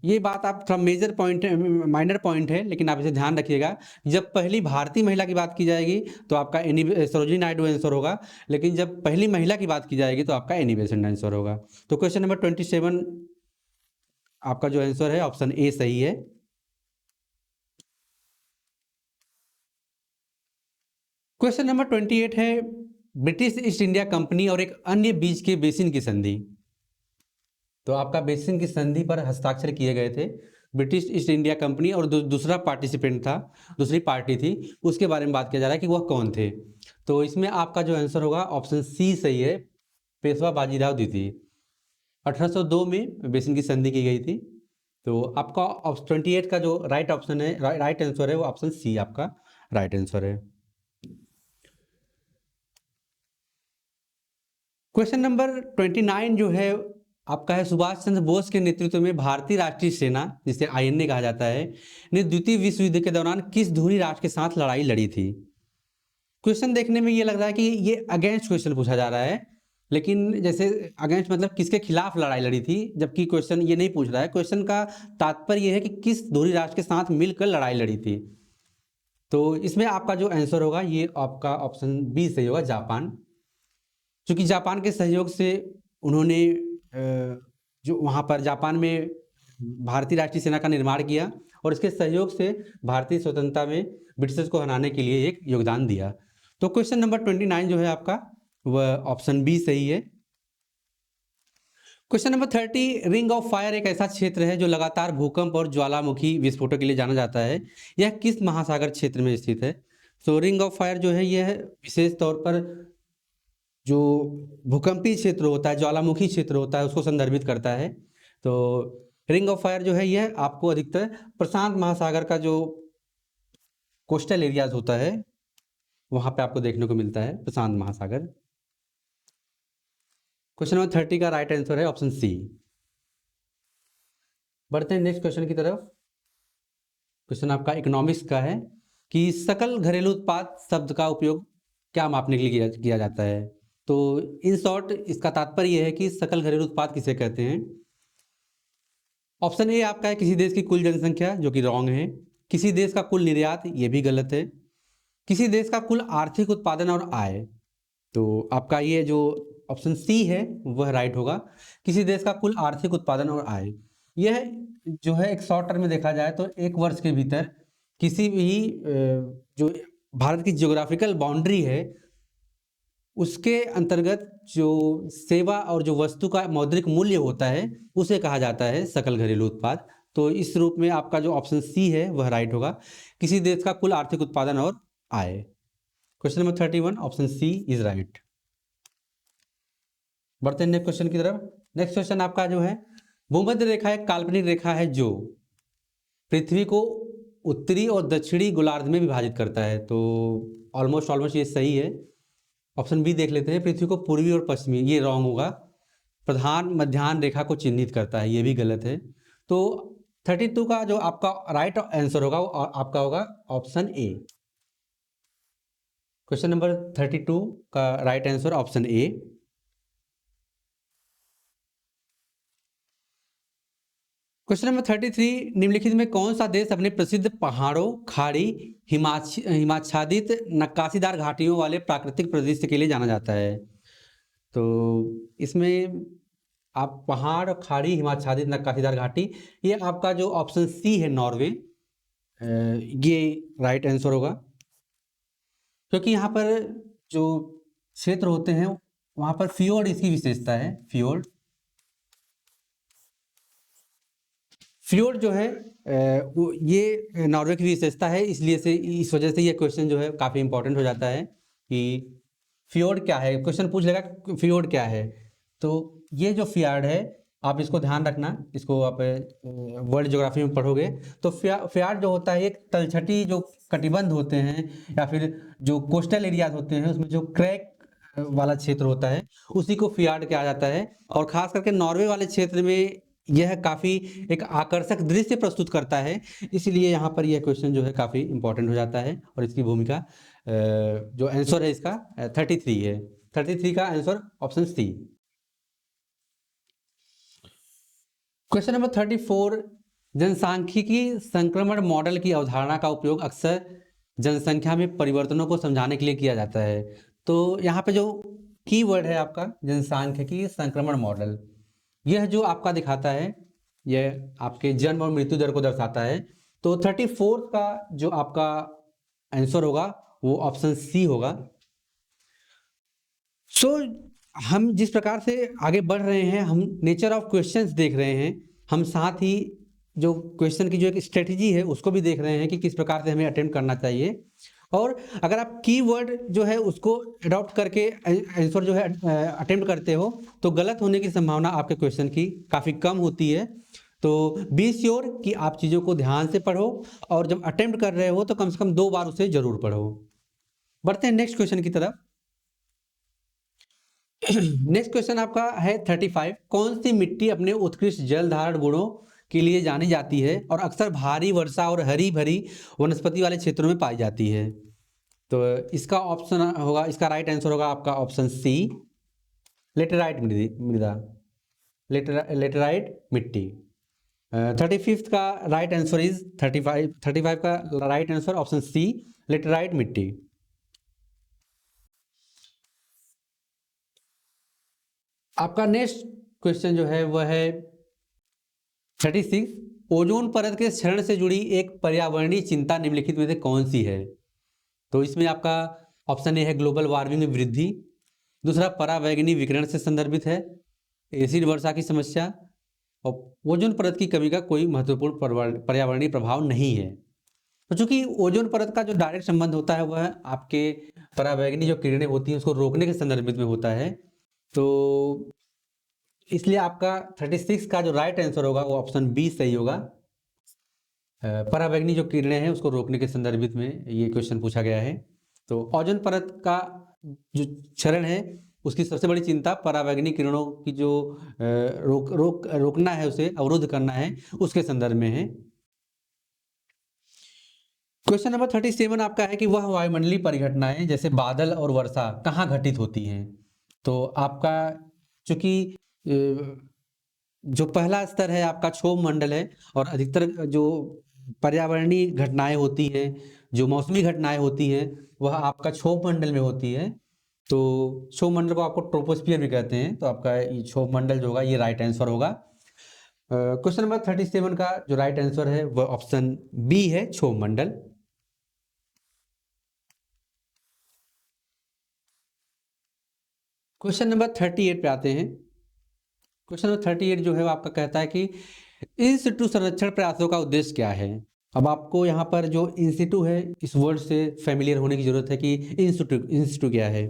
ये बात आप थोड़ा मेजर पॉइंट है, माइनर पॉइंट है, लेकिन आप इसे ध्यान रखिएगा। जब पहली भारतीय महिला की बात की जाएगी तो आपका सरोजिनी नायडू आंसर होगा, लेकिन जब पहली महिला की बात की जाएगी तो आपका एनी बेसेंट आंसर होगा। तो क्वेश्चन नंबर 27 आपका जो आंसर है ऑप्शन ए सही है। क्वेश्चन नंबर 28 है, ब्रिटिश ईस्ट इंडिया कंपनी और एक अन्य बीच के बेसिन की संधि। तो आपका बेसिन की संधि पर हस्ताक्षर किए गए थे ब्रिटिश ईस्ट इंडिया कंपनी और दूसरा पार्टिसिपेंट था, दूसरी पार्टी थी, उसके बारे में बात किया जा रहा है कि वह कौन थे। तो इसमें आपका जो आंसर होगा ऑप्शन सी सही है, पेशवा बाजीराव द्वितीय। 1802 में बेसिन की संधि की गई थी। तो आपका 28 का जो राइट ऑप्शन है, राइट आंसर है वो ऑप्शन सी आपका राइट आंसर है। क्वेश्चन नंबर 29 जो है आपका है, सुभाष चंद्र बोस के नेतृत्व में भारतीय राष्ट्रीय सेना, जिसे आईएनए कहा जाता है, ने द्वितीय विश्व युद्ध के दौरान किस धुरी राष्ट्र के साथ लड़ाई लड़ी थी। क्वेश्चन देखने में ये लग रहा है कि ये अगेंस्ट क्वेश्चन पूछा जा रहा है, लेकिन जैसे अगेंस्ट मतलब किसके खिलाफ लड़ाई लड़ी थी, जबकि क्वेश्चन ये नहीं पूछ रहा है। क्वेश्चन का तात्पर्य यह है कि किस धुरी राष्ट्र के साथ मिलकर लड़ाई लड़ी थी। तो इसमें आपका जो आंसर होगा ये आपका ऑप्शन बी सही होगा, जापान। क्योंकि जापान के सहयोग से उन्होंने जो वहाँ पर जापान में भारतीय राष्ट्रीय सेना का निर्माण किया और इसके सहयोग से भारतीय स्वतंत्रता में ब्रिटिशर्स को हराने के लिए एक योगदान दिया। तो क्वेश्चन नंबर 29 जो है आपका वह ऑप्शन बी सही है। Question number 30, ring of fire एक ऐसा क्षेत्र है जो लगातार भूकंप और ज्वालामुखी विस्फोटों के लिए जाना जाता है। यह किस महासागर क्षेत्र में स्थित है। तो रिंग ऑफ फायर जो है यह विशेष तौर पर जो भूकंपीय क्षेत्र होता है, ज्वालामुखी क्षेत्र होता है, उसको संदर्भित करता है। तो रिंग ऑफ फायर जो है यह आपको अधिकतर प्रशांत महासागर का जो कोस्टल एरियाज होता है वहां पे आपको देखने को मिलता है, प्रशांत महासागर। क्वेश्चन नंबर 30 का राइट आंसर है ऑप्शन सी। बढ़ते हैं नेक्स्ट क्वेश्चन की तरफ। क्वेश्चन आपका इकोनॉमिक्स का है कि सकल घरेलू उत्पाद शब्द का उपयोग क्या मापने के लिए किया जाता है। तो इन शॉर्ट इसका तात्पर्य यह है कि सकल घरेलू उत्पाद किसे कहते हैं। ऑप्शन ए आपका है किसी देश की कुल जनसंख्या, जो कि रॉन्ग है। किसी देश का कुल निर्यात, ये भी गलत है। किसी देश का कुल आर्थिक उत्पादन और आय, तो आपका ये जो ऑप्शन सी है वह राइट होगा। किसी देश का कुल आर्थिक उत्पादन और आय, यह जो है एक शॉर्ट टर्म में देखा जाए तो एक वर्ष के भीतर किसी भी जो भारत की जियोग्राफिकल बाउंड्री है उसके अंतर्गत जो सेवा और जो वस्तु का मौद्रिक मूल्य होता है उसे कहा जाता है सकल घरेलू उत्पाद। तो इस रूप में आपका जो ऑप्शन सी है वह राइट होगा, किसी देश का कुल आर्थिक उत्पादन और आय। Question number 31 option C is right. बढ़ते हैं नेक्स्ट क्वेश्चन की तरफ। नेक्स्ट क्वेश्चन आपका जो है, भूमध्य रेखा एक काल्पनिक रेखा है जो पृथ्वी को उत्तरी और दक्षिणी गोलार्ध में विभाजित करता है। तो ऑलमोस्ट ये सही है। ऑप्शन बी देख लेते हैं, पृथ्वी को पूर्वी और पश्चिमी, ये रॉन्ग होगा। प्रधान मध्याह्न रेखा को चिन्हित करता है, ये भी गलत है। तो 32 का जो आपका राइट आंसर होगा वो आपका होगा ऑप्शन ए। क्वेश्चन नंबर 32 का right answer option A. Question number 33, निम्नलिखित में कौन सा देश अपने प्रसिद्ध पहाड़ों, खाड़ी, हिमाच्छादित नक्काशीदार घाटियों वाले प्राकृतिक परिदृश्य के लिए जाना जाता है। तो इसमें आप पहाड़, खाड़ी, हिमाच्छादित नक्काशीदार घाटी, ये आपका जो ऑप्शन सी है नॉर्वे, ये राइट आंसर होगा। क्योंकि यहाँ पर जो क्षेत्र होते हैं वहाँ पर फियोर्ड इसकी विशेषता है। फियोर्ड जो है ये नॉर्वे की विशेषता है, इसलिए से इस वजह से ये क्वेश्चन जो है काफ़ी इंपॉर्टेंट हो जाता है कि फियोर्ड क्या है। क्वेश्चन पूछ लेगा फियोर्ड क्या है, तो ये जो फियार्ड है आप इसको ध्यान रखना, इसको आप वर्ल्ड ज्योग्राफी में पढ़ोगे तो फियार्ड जो होता है एक तलछटी जो कटिबंध होते हैं या फिर जो कोस्टल एरियाज होते हैं उसमें जो क्रैक वाला क्षेत्र होता है उसी को फियार्ड कहा जाता है। और खास करके नॉर्वे वाले क्षेत्र में यह काफ़ी एक आकर्षक दृश्य प्रस्तुत करता है, इसलिए यहाँ पर यह क्वेश्चन जो है काफ़ी इंपॉर्टेंट हो जाता है। और इसकी भूमिका जो आंसर है इसका 33 है। 33 का answer option C. Question number 34, जनसांख्यिकी संक्रमण मॉडल की अवधारणा का उपयोग अक्सर जनसंख्या में परिवर्तनों को समझाने के लिए किया जाता है। तो यहाँ पे जो कीवर्ड है आपका जनसांख्यिकी संक्रमण मॉडल, यह जो आपका दिखाता है यह आपके जन्म और मृत्यु दर को दर्शाता है। तो 34 का जो आपका आंसर होगा वो ऑप्शन सी होगा। सो हम जिस प्रकार से आगे बढ़ रहे हैं, हम नेचर ऑफ क्वेश्चंस देख रहे हैं, हम साथ ही जो क्वेश्चन की जो एक स्ट्रेटजी है उसको भी देख रहे हैं कि किस प्रकार से हमें अटेम्प्ट करना चाहिए। और अगर आप कीवर्ड जो है उसको अडॉप्ट करके आंसर जो है अटेम्प्ट करते हो तो गलत होने की संभावना आपके क्वेश्चन की काफ़ी कम होती है। तो बी श्योर कि आप चीज़ों को ध्यान से पढ़ो और जब अटेम्प्ट कर रहे हो तो कम से कम 2 बार उसे जरूर पढ़ो। बढ़ते हैं नेक्स्ट क्वेश्चन की तरफ। नेक्स्ट क्वेश्चन आपका है 35, कौन सी मिट्टी अपने उत्कृष्ट जल धारण गुणों के लिए जानी जाती है और अक्सर भारी वर्षा और हरी भरी वनस्पति वाले क्षेत्रों में पाई जाती है। तो इसका ऑप्शन होगा, इसका राइट आंसर होगा आपका ऑप्शन सी, लेटेराइट मृदा, लेटेराइट मिट्टी। 35 का राइट आंसर इज 35 का right answer option C, laterite मिट्टी। आपका नेक्स्ट क्वेश्चन जो है वह है 36, ओजोन परत के क्षरण से जुड़ी एक पर्यावरणीय चिंता निम्नलिखित में से कौन सी है। तो इसमें आपका ऑप्शन ए है ग्लोबल वार्मिंग में वृद्धि, दूसरा परावैंगनी विकिरण से संदर्भित है, एसिड वर्षा की समस्या, और ओजोन परत की कमी का कोई महत्वपूर्ण पर्यावरणीय प्रभाव नहीं है। तो चूंकि ओजोन परत का जो डायरेक्ट संबंध होता है वह आपके परावैंगनी जो किरणें होती हैं उसको रोकने के संदर्भित में होता है, तो इसलिए आपका 36 का जो राइट आंसर होगा वो ऑप्शन बी सही होगा। परावैंगनी जो किरणें हैं उसको रोकने के संदर्भित में ये क्वेश्चन पूछा गया है। तो ओजोन परत का जो क्षरण है उसकी सबसे बड़ी चिंता परावैंगनी किरणों की जो रोकना है, उसे अवरुद्ध करना है, उसके संदर्भ में है। क्वेश्चन नंबर 37 आपका है कि वह वायुमंडलीय परिघटनाएं जैसे बादल और वर्षा कहाँ घटित होती हैं। तो आपका चूंकि जो पहला स्तर है आपका क्षोभ मंडल है, और अधिकतर जो पर्यावरणीय घटनाएं होती हैं, जो मौसमी घटनाएं होती हैं, वह आपका क्षोभ मंडल में होती है। तो क्षोभ मंडल को आपको ट्रोपोस्फियर भी कहते हैं। तो आपका ये क्षोभ मंडल जो होगा ये राइट आंसर होगा। क्वेश्चन नंबर 37 का जो राइट आंसर है वह ऑप्शन बी है, क्षोभ मंडल। क्वेश्चन नंबर 38 पे आते हैं। क्वेश्चन नंबर 38 जो है वो आपका कहता है कि इन सिटू संरक्षण प्रयासों का उद्देश्य क्या है। अब आपको यहाँ पर जो इन सिटू है इस वर्ड से फेमिलियर होने की जरूरत है कि इन सिटू क्या है।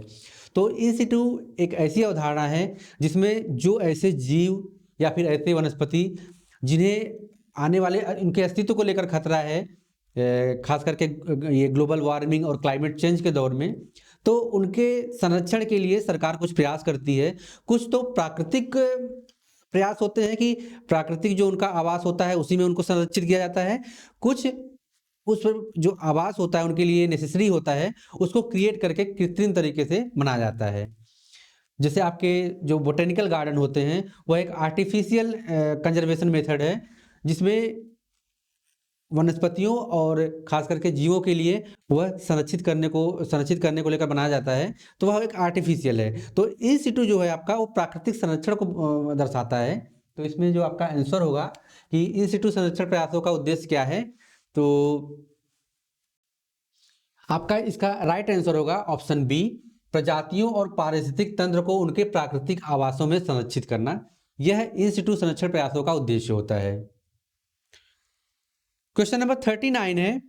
तो इन सिटू एक ऐसी अवधारणा है जिसमें जो ऐसे जीव या फिर ऐसे वनस्पति जिन्हें आने वाले उनके अस्तित्व को लेकर खतरा है, खास करके ये ग्लोबल वार्मिंग और क्लाइमेट चेंज के दौर में, तो उनके संरक्षण के लिए सरकार कुछ प्रयास करती है। कुछ तो प्राकृतिक प्रयास होते हैं कि प्राकृतिक जो उनका आवास होता है उसी में उनको संरक्षित किया जाता है। कुछ उस जो आवास होता है उनके लिए नेसेसरी होता है उसको क्रिएट करके कृत्रिम तरीके से बनाया जाता है। जैसे आपके जो बोटेनिकल गार्डन होते हैं वह एक आर्टिफिशियल कंजर्वेशन मेथड है जिसमें वनस्पतियों और खास करके जीवों के लिए वह संरक्षित करने को लेकर बनाया जाता है। तो वह एक आर्टिफिशियल है। तो इन सिटू जो है आपका वो प्राकृतिक संरक्षण को दर्शाता है। तो इसमें जो आपका आंसर होगा कि इन सिटू संरक्षण प्रयासों का उद्देश्य क्या है, तो आपका इसका राइट आंसर होगा ऑप्शन बी, प्रजातियों और पारिस्थितिक तंत्र को उनके प्राकृतिक आवासों में संरक्षित करना। यह इन सिटू संरक्षण प्रयासों का उद्देश्य होता है। क्वेश्चन नंबर 39 है,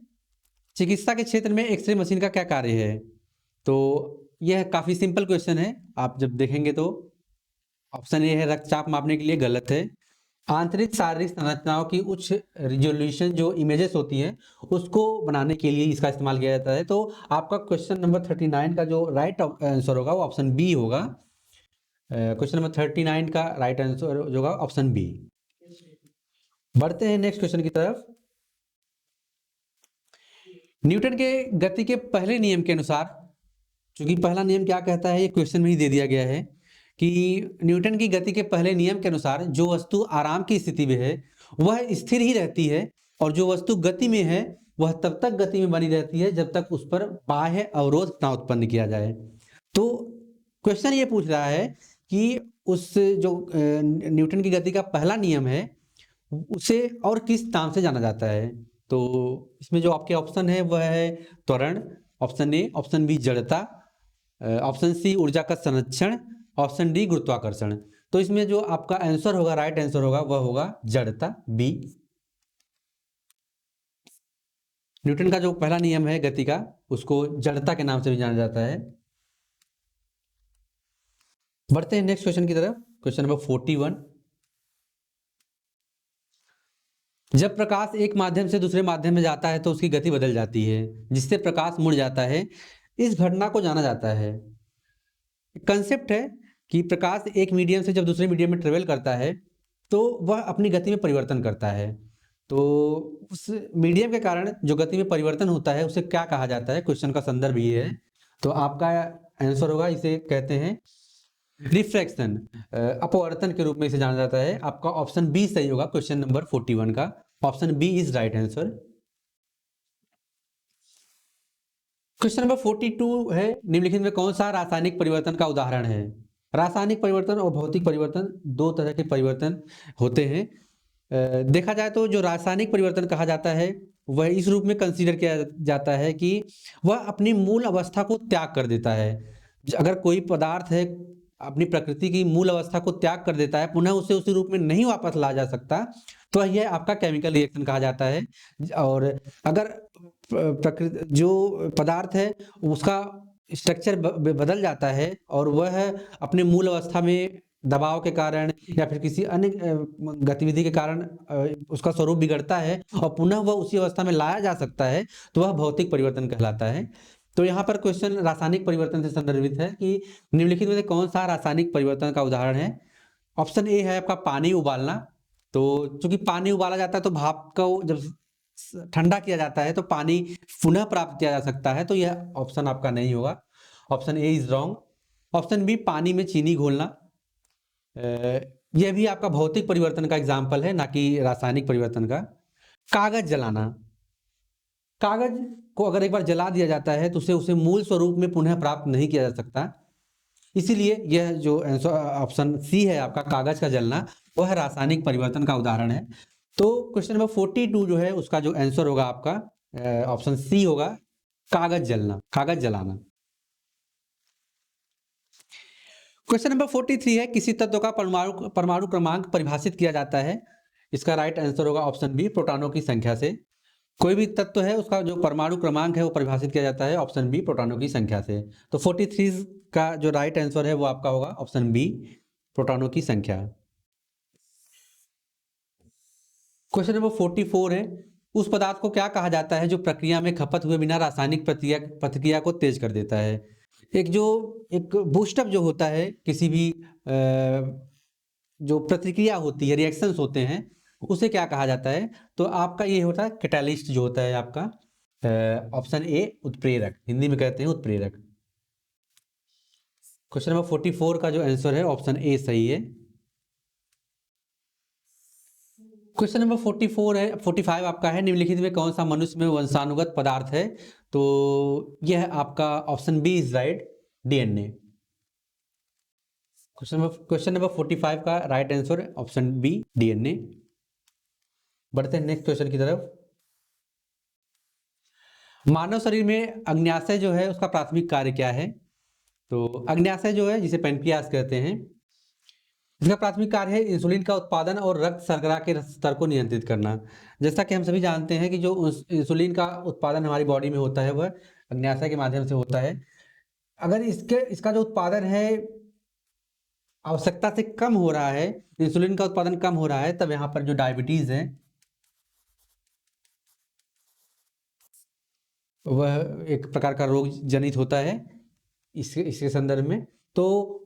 चिकित्सा के क्षेत्र में एक्सरे मशीन का क्या कार्य है। तो यह काफी सिंपल क्वेश्चन है। आप जब देखेंगे तो ऑप्शन ए है रक्तचाप मापने के लिए, गलत है। आंतरिक शारीरिक संरचनाओं की उच्च रिजोल्यूशन जो इमेजेस होती हैं उसको बनाने के लिए इसका इस्तेमाल किया जाता है। तो आपका क्वेश्चन नंबर 39 का जो राइट आंसर होगा वो ऑप्शन बी होगा। क्वेश्चन नंबर 39 का राइट आंसर जो होगा ऑप्शन बी। बढ़ते हैं नेक्स्ट क्वेश्चन की तरफ। न्यूटन के गति के पहले नियम के अनुसार, क्योंकि पहला नियम क्या कहता है ये क्वेश्चन में ही दे दिया गया है कि न्यूटन की गति के पहले नियम के अनुसार जो वस्तु आराम की स्थिति में है वह स्थिर ही रहती है, और जो वस्तु गति में है वह तब तक गति में बनी रहती है जब तक उस पर बाह्य अवरोध ना उत्पन्न किया जाए। तो क्वेश्चन ये पूछ रहा है कि उस जो न्यूटन की गति का पहला नियम है उसे और किस नाम से जाना जाता है। तो इसमें जो आपके ऑप्शन है वह है त्वरण, ऑप्शन ए, ऑप्शन बी जड़ता, ऑप्शन सी ऊर्जा का संरक्षण, ऑप्शन डी गुरुत्वाकर्षण। तो इसमें जो आपका आंसर होगा, राइट आंसर होगा वह होगा जड़ता, बी। न्यूटन का जो पहला नियम है गति का उसको जड़ता के नाम से भी जाना जाता है। बढ़ते हैं नेक्स्ट क्वेश्चन की तरफ। क्वेश्चन नंबर 41, जब प्रकाश एक माध्यम से दूसरे माध्यम में जाता है तो उसकी गति बदल जाती है जिससे प्रकाश मुड़ जाता है। इस घटना को जाना जाता है, कंसेप्ट है कि प्रकाश एक मीडियम से जब दूसरे मीडियम में ट्रेवल करता है तो वह अपनी गति में परिवर्तन करता है। तो उस मीडियम के कारण जो गति में परिवर्तन होता है उसे क्या कहा जाता है, क्वेश्चन का संदर्भ ये है। तो आपका आंसर होगा, इसे कहते हैं रिफ्रैक्शन, अपवर्तन के रूप में इसे जाना जाता है। आपका ऑप्शन बी सही होगा क्वेश्चन नंबर 41 का, option B is right answer. Question number 42 है, निम्नलिखित में कौन सा रासायनिक परिवर्तन का उदाहरण है। रासायनिक परिवर्तन और भौतिक परिवर्तन दो तरह के परिवर्तन होते हैं। देखा जाए तो जो रासायनिक परिवर्तन कहा जाता है वह इस रूप में कंसीडर किया जाता है कि वह अपनी मूल अवस्था को त्याग कर देता है। अगर कोई पदार्थ है अपनी प्रकृति की मूल अवस्था को त्याग कर देता है, पुनः उसे उसी रूप में नहीं वापस ला जा सकता, तो यह आपका केमिकल रिएक्शन कहा जाता है। और अगर प्रकृति जो पदार्थ है उसका स्ट्रक्चर बदल जाता है और वह अपने मूल अवस्था में दबाव के कारण या फिर किसी अन्य गतिविधि के कारण उसका स्वरूप बिगड़ता है और पुनः वह उसी अवस्था में लाया जा सकता है, तो वह भौतिक परिवर्तन कहलाता है। तो यहाँ पर क्वेश्चन रासायनिक परिवर्तन से संदर्भित है कि निम्नलिखित में से कौन सा रासायनिक परिवर्तन का उदाहरण है। ऑप्शन ए है आपका पानी उबालना। तो चूंकि पानी उबाला जाता है तो भाप को जब ठंडा किया जाता है तो पानी पुनः प्राप्त किया जा सकता है, तो यह ऑप्शन आपका नहीं होगा, option A is wrong. Option B पानी में चीनी घोलना। यह भी आपका भौतिक परिवर्तन का एग्जाम्पल है, ना कि रासायनिक परिवर्तन का। कागज जलाना, कागज को अगर एक बार जला दिया जाता है तो उसे उसे मूल स्वरूप में पुनः प्राप्त नहीं किया जा सकता, इसीलिए यह जो आंसर ऑप्शन सी है आपका, कागज का जलना, वह रासायनिक परिवर्तन का उदाहरण है। तो क्वेश्चन नंबर 42 जो है उसका जो आंसर होगा आपका ऑप्शन सी होगा, कागज जलना, कागज जलाना। क्वेश्चन नंबर 43 है, किसी तत्व का परमाणु परमाणु क्रमांक परिभाषित किया जाता है। इसका राइट आंसर होगा ऑप्शन बी, प्रोटॉनों की संख्या से। कोई भी तत्व है उसका जो परमाणु क्रमांक है वो परिभाषित किया जाता है ऑप्शन बी, प्रोटॉनों की संख्या से। तो 43 का जो राइट आंसर है वो आपका होगा ऑप्शन बी, प्रोटॉनों की संख्या। क्वेश्चन नंबर 44 है, उस पदार्थ को क्या कहा जाता है जो प्रक्रिया में खपत हुए बिना रासायनिक प्रतिक्रिया को तेज कर देता है। एक बूस्टअप जो होता है किसी भी जो प्रतिक्रिया होती है, रिएक्शंस होते हैं, उसे क्या कहा जाता है। तो आपका ये होता है कैटालिस्ट जो होता है आपका ऑप्शन ए, उत्प्रेरक, हिंदी में कहते हैं उत्प्रेरक। क्वेश्चन नंबर 44 का जो आंसर है ऑप्शन ए सही है। क्वेश्चन नंबर 44 है, 45 आपका है, निम्नलिखित में कौन सा मनुष्य में वंशानुगत पदार्थ है। तो यह आपका option B is right, DNA. Question number 45 का right answer option B, DNA. बढ़ते हैं नेक्स्ट क्वेश्चन की तरफ। मानव शरीर में अग्न्याशय जो है उसका प्राथमिक कार्य क्या है। तो अग्न्याशय जो है जिसे पेनक्रियास कहते हैं, इसका प्राथमिक कार्य है इंसुलिन का उत्पादन और रक्त शर्करा के स्तर को नियंत्रित करना। जैसा कि हम सभी जानते हैं कि जो इंसुलिन का उत्पादन हमारी बॉडी में होता है वह अग्न्याशय के माध्यम से होता है। अगर इसका जो उत्पादन है आवश्यकता से कम हो रहा है, इंसुलिन का उत्पादन कम हो रहा है, तब यहाँ पर जो डायबिटीज है वह एक प्रकार का रोग जनित होता है इसके संदर्भ में। तो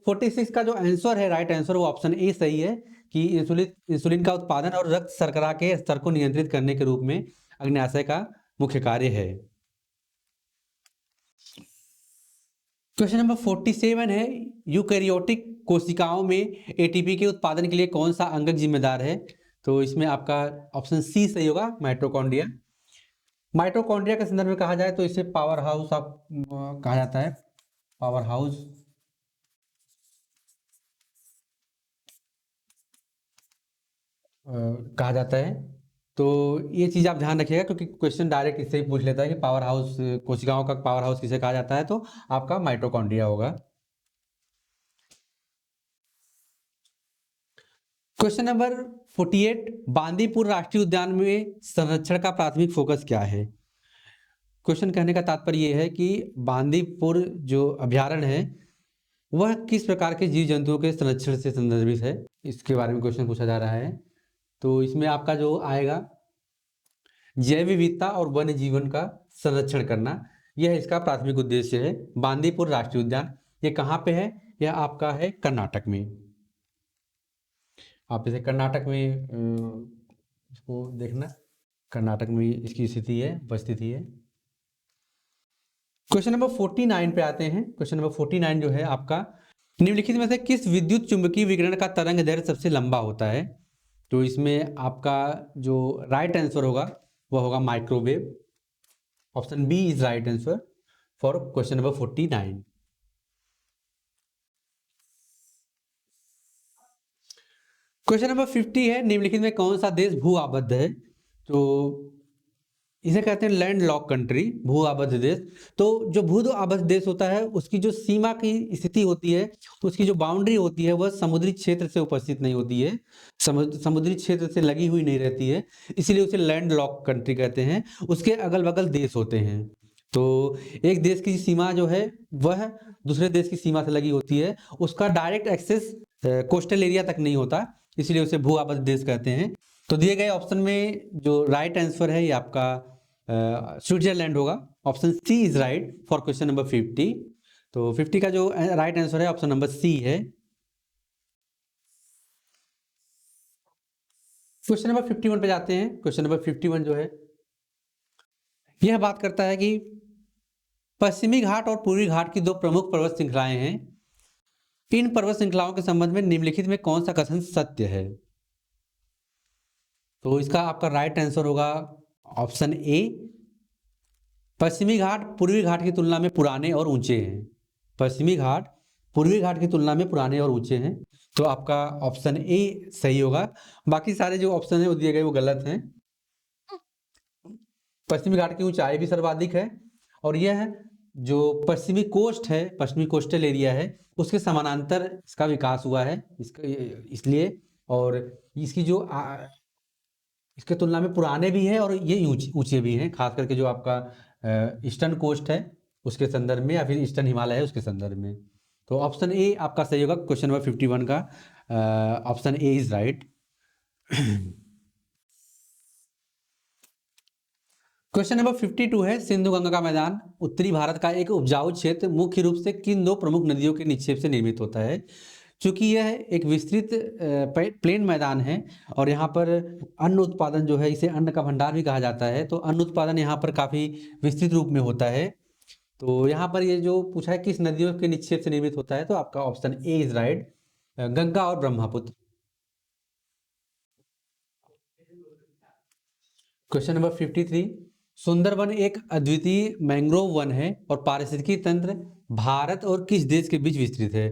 46 का जो आंसर है, राइट आंसर, वो ऑप्शन ए सही है कि इंसुलिन का उत्पादन और रक्त शर्करा के स्तर को नियंत्रित करने के रूप में अग्न्याशय का मुख्य कार्य है। क्वेश्चन नंबर 47 है, यूकैरियोटिक कोशिकाओं में एटीपी के उत्पादन के लिए कौन सा अंगक जिम्मेदार है। तो इसमें आपका ऑप्शन सी सही होगा, माइटोकॉन्ड्रिया। माइटोकॉन्ड्रिया के संदर्भ में कहा जाए तो इसे पावर हाउस कहा जाता है, पावर हाउस। कहा जाता है। तो ये चीज़ आप ध्यान रखिएगा क्योंकि क्वेश्चन डायरेक्ट इससे ही पूछ लेता है कि पावर हाउस, कोशिकाओं का पावर हाउस किसे कहा जाता है, तो आपका माइटोकॉन्ड्रिया होगा। क्वेश्चन नंबर 48, बांदीपुर राष्ट्रीय उद्यान में संरक्षण का प्राथमिक फोकस क्या है। क्वेश्चन कहने का तात्पर्य यह है कि बांदीपुर जो अभ्यारण्य है वह किस प्रकार के जीव जंतुओं के संरक्षण से संदर्भित है, इसके बारे में क्वेश्चन पूछा जा रहा है। तो इसमें आपका जो आएगा जैव विविधता और वन्य जीवन का संरक्षण करना, यह इसका प्राथमिक उद्देश्य है। बांदीपुर राष्ट्रीय उद्यान ये कहाँ पे है, यह आपका है कर्नाटक में। आप इसे कर्नाटक में इसको देखना, कर्नाटक में इसकी स्थिति है, उपस्थिति है। क्वेश्चन नंबर 49 पे आते हैं। क्वेश्चन नंबर 49 जो है आपका, निम्नलिखित में से किस विद्युत चुंबकीय विकिरण का तरंग दैर्ध्य सबसे लंबा होता है। तो इसमें आपका जो राइट आंसर होगा वह होगा microwave. Option B is right answer for question number 49। Question number 50 है, निम्नलिखित में कौन सा देश भू आबद्ध है। तो इसे कहते हैं लैंड लॉक कंट्री, भू आबद्ध देश। तो जो भू आबद्ध देश होता है उसकी जो सीमा की स्थिति होती है, उसकी जो बाउंड्री होती है वह समुद्री क्षेत्र से उपस्थित नहीं होती है, समुद्री क्षेत्र से लगी हुई नहीं रहती है, इसीलिए उसे लैंड लॉक कंट्री कहते हैं। उसके अगल बगल देश होते हैं। तो एक देश की सीमा जो है वह दूसरे देश की सीमा से लगी होती है, उसका डायरेक्ट एक्सेस कोस्टल एरिया तक नहीं होता, इसलिए उसे भू आबद्ध देश कहते हैं। तो दिए गए ऑप्शन में जो राइट आंसर है ये आपका स्विट्जरलैंड होगा। Option C is right for question number 50। तो 50 का जो राइट आंसर है ऑप्शन नंबर सी है। क्वेश्चन नंबर 51 पे जाते हैं। क्वेश्चन नंबर 51 जो है यह बात करता है कि पश्चिमी घाट और पूर्वी घाट की दो प्रमुख पर्वत श्रृंखलाएं हैं, इन पर्वत श्रृंखलाओं के संबंध में निम्नलिखित में कौन सा कथन सत्य है? तो इसका आपका राइट आंसर होगा ऑप्शन ए, पश्चिमी घाट पूर्वी घाट की तुलना में पुराने और ऊंचे हैं। पश्चिमी घाट पूर्वी घाट की तुलना में पुराने और ऊंचे हैं। तो आपका ऑप्शन ए सही होगा। बाकी सारे जो ऑप्शन है वो दिए गए वो गलत हैं। पश्चिमी घाट की ऊंचाई भी सर्वाधिक है और यह जो पश्चिमी कोस्ट है, पश्चिमी कोस्टल एरिया है, उसके समानांतर इसका विकास हुआ है इसका इसलिए। और इसकी जो इसके तुलना में पुराने भी हैं और ये ऊंचे भी हैं, खास करके जो आपका ईस्टर्न कोस्ट है उसके संदर्भ में या फिर ईस्टर्न हिमालय है उसके संदर्भ में। तो ऑप्शन ए आपका सही होगा। क्वेश्चन नंबर 51 का option A is right. Question number 52 है, सिंधु गंगा का मैदान उत्तरी भारत का एक उपजाऊ क्षेत्र मुख्य रूप से किन दो प्रमुख नदियों के निक्षेप से निर्मित होता है? चूंकि यह एक विस्तृत प्लेन मैदान है और यहाँ पर अन्न उत्पादन जो है, इसे अन्न का भंडार भी कहा जाता है, तो अन्न उत्पादन यहाँ पर काफ़ी विस्तृत रूप में होता है। तो यहाँ पर ये जो पूछा है किस नदियों के निक्षेप से निर्मित होता है, तो आपका option A is right, Ganga और ब्रह्मपुत्र। क्वेश्चन नंबर 53, सुंदरवन एक अद्वितीय मैंग्रोव वन है और पारिस्थितिकी तंत्र भारत और किस देश के बीच विस्तृत है?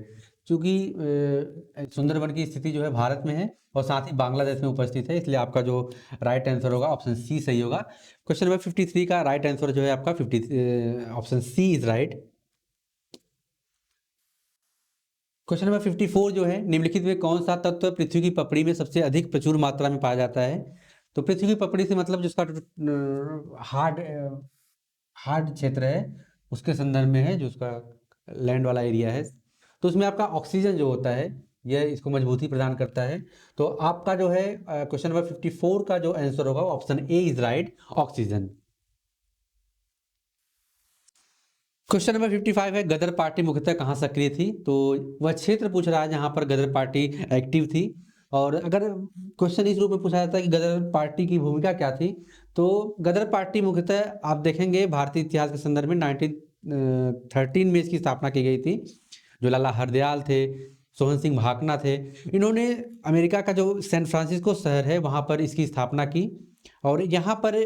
क्योंकि सुंदरवन की स्थिति जो है भारत में है और साथ ही बांग्लादेश में उपस्थित है, इसलिए आपका जो राइट आंसर होगा ऑप्शन सी सही होगा। क्वेश्चन नंबर 53 का राइट आंसर जो है आपका option C is right. Question number 54 जो है, निम्नलिखित में कौन सा तत्व पृथ्वी की पपड़ी में सबसे अधिक प्रचुर मात्रा में पाया जाता है? तो पृथ्वी की पपड़ी से मतलब जिसका हार्ड हार्ड क्षेत्र है उसके संदर्भ में है, जो उसका लैंड वाला एरिया है। तो उसमें आपका ऑक्सीजन जो होता है यह इसको मजबूती प्रदान करता है। तो आपका जो है क्वेश्चन नंबर 54 का जो आंसर होगा option A is right, oxygen. Question number 55 है, गदर पार्टी मुख्यतः कहाँ सक्रिय थी? तो वह क्षेत्र पूछ रहा है जहां पर गदर पार्टी एक्टिव थी। और अगर क्वेश्चन इस रूप में पूछा जाता है कि गदर पार्टी की भूमिका क्या थी, तो गदर पार्टी मुख्यतः आप देखेंगे भारतीय इतिहास के संदर्भ में 1913 में इसकी स्थापना की गई थी। जो लाला हरदयाल थे, सोहन सिंह भाकना थे, इन्होंने अमेरिका का जो सैन फ्रांसिस्को शहर है वहाँ पर इसकी स्थापना की। और यहाँ पर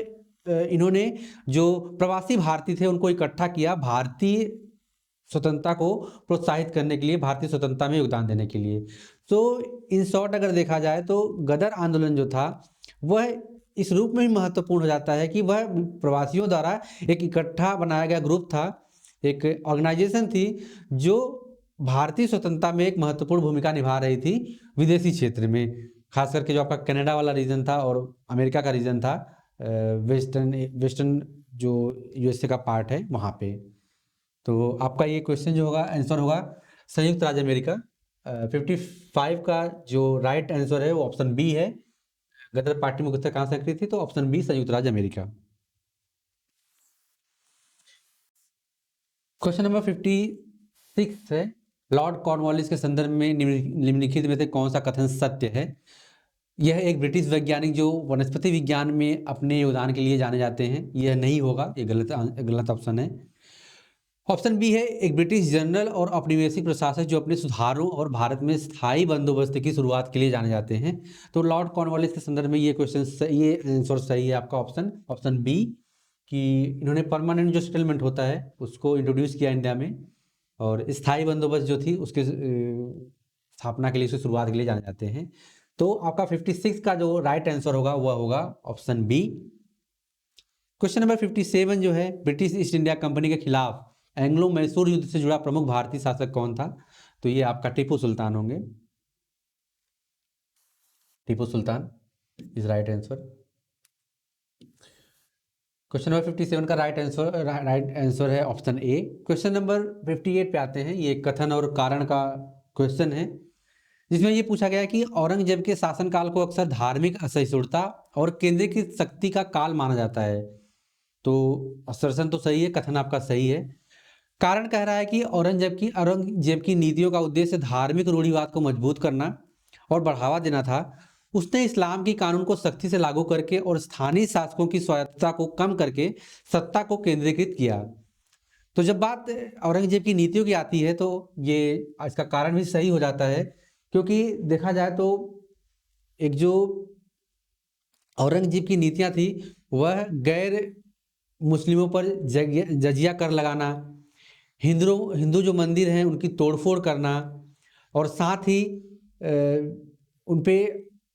इन्होंने जो प्रवासी भारतीय थे उनको इकट्ठा किया भारतीय स्वतंत्रता को प्रोत्साहित करने के लिए, भारतीय स्वतंत्रता में योगदान देने के लिए। तो इन शॉर्ट अगर देखा जाए तो गदर आंदोलन जो था वह इस रूप में भी महत्वपूर्ण हो जाता है कि वह प्रवासियों द्वारा एक इकट्ठा बनाया गया ग्रुप था, एक ऑर्गेनाइजेशन थी जो भारतीय स्वतंत्रता में एक महत्वपूर्ण भूमिका निभा रही थी विदेशी क्षेत्र में, खास करके जो आपका कनाडा वाला रीजन था और अमेरिका का रीजन था, वेस्टर्न जो यूएसए का पार्ट है वहाँ पे। तो आपका ये क्वेश्चन जो होगा आंसर होगा संयुक्त राज्य अमेरिका। 55 का जो राइट आंसर है वो ऑप्शन बी है, गदर पार्टी मुख्यतः कहाँ सक्रिय थी, तो ऑप्शन बी संयुक्त राज्य अमेरिका। क्वेश्चन नंबर 56 है, लॉर्ड कॉर्नवालिस के संदर्भ में निम्नलिखित में से कौन सा कथन सत्य है? यह एक ब्रिटिश वैज्ञानिक जो वनस्पति विज्ञान में अपने योगदान के लिए जाने जाते हैं। यह नहीं होगा, ये गलत ऑप्शन है। ऑप्शन बी है, एक ब्रिटिश जनरल और औपनिवेशिक प्रशासक जो अपने सुधारों और भारत में स्थायी बंदोबस्त की शुरुआत के लिए जाने जाते हैं। तो लॉर्ड कॉर्नवालिस के संदर्भ में ये क्वेश्चन ये आंसर सही है आपका ऑप्शन बी, कि इन्होंने परमानेंट जो सेटलमेंट होता है उसको इंट्रोड्यूस किया इंडिया में और स्थायी बंदोबस्त जो थी उसके स्थापना के लिए, उसकी शुरुआत के लिए जाने जाते हैं। तो आपका 56 का जो राइट आंसर होगा वह होगा ऑप्शन बी। क्वेश्चन नंबर 57 जो है, ब्रिटिश ईस्ट इंडिया कंपनी के खिलाफ एंग्लो मैसूर युद्ध से जुड़ा प्रमुख भारतीय शासक कौन था? तो ये आपका टीपू सुल्तान होंगे, Tipu Sultan is right answer. Question number 57 का राइट आंसर है ऑप्शन ए। क्वेश्चन नंबर 58 पे आते हैं, ये कथन और कारण का क्वेश्चन है जिसमें ये पूछा गया कि औरंगजेब के शासनकाल को अक्सर धार्मिक असहिष्णुता और केंद्रीकृत शक्ति का काल माना जाता है। तो असर्शन तो सही है, कथन आपका सही है। कारण कह रहा है कि औरंगजेब की नीतियों का उद्देश्य धार्मिक रूढ़िवाद को मजबूत करना और बढ़ावा देना था। उसने इस्लाम की कानून को सख्ती से लागू करके और स्थानीय शासकों की स्वायत्तता को कम करके सत्ता को केंद्रीकृत किया। तो जब बात औरंगजेब की नीतियों की आती है तो ये इसका कारण भी सही हो जाता है, क्योंकि देखा जाए तो एक जो औरंगजेब की नीतियाँ थी, वह गैर मुस्लिमों पर जजिया कर लगाना, हिंदू जो मंदिर हैं उनकी तोड़फोड़ करना और साथ ही उन पे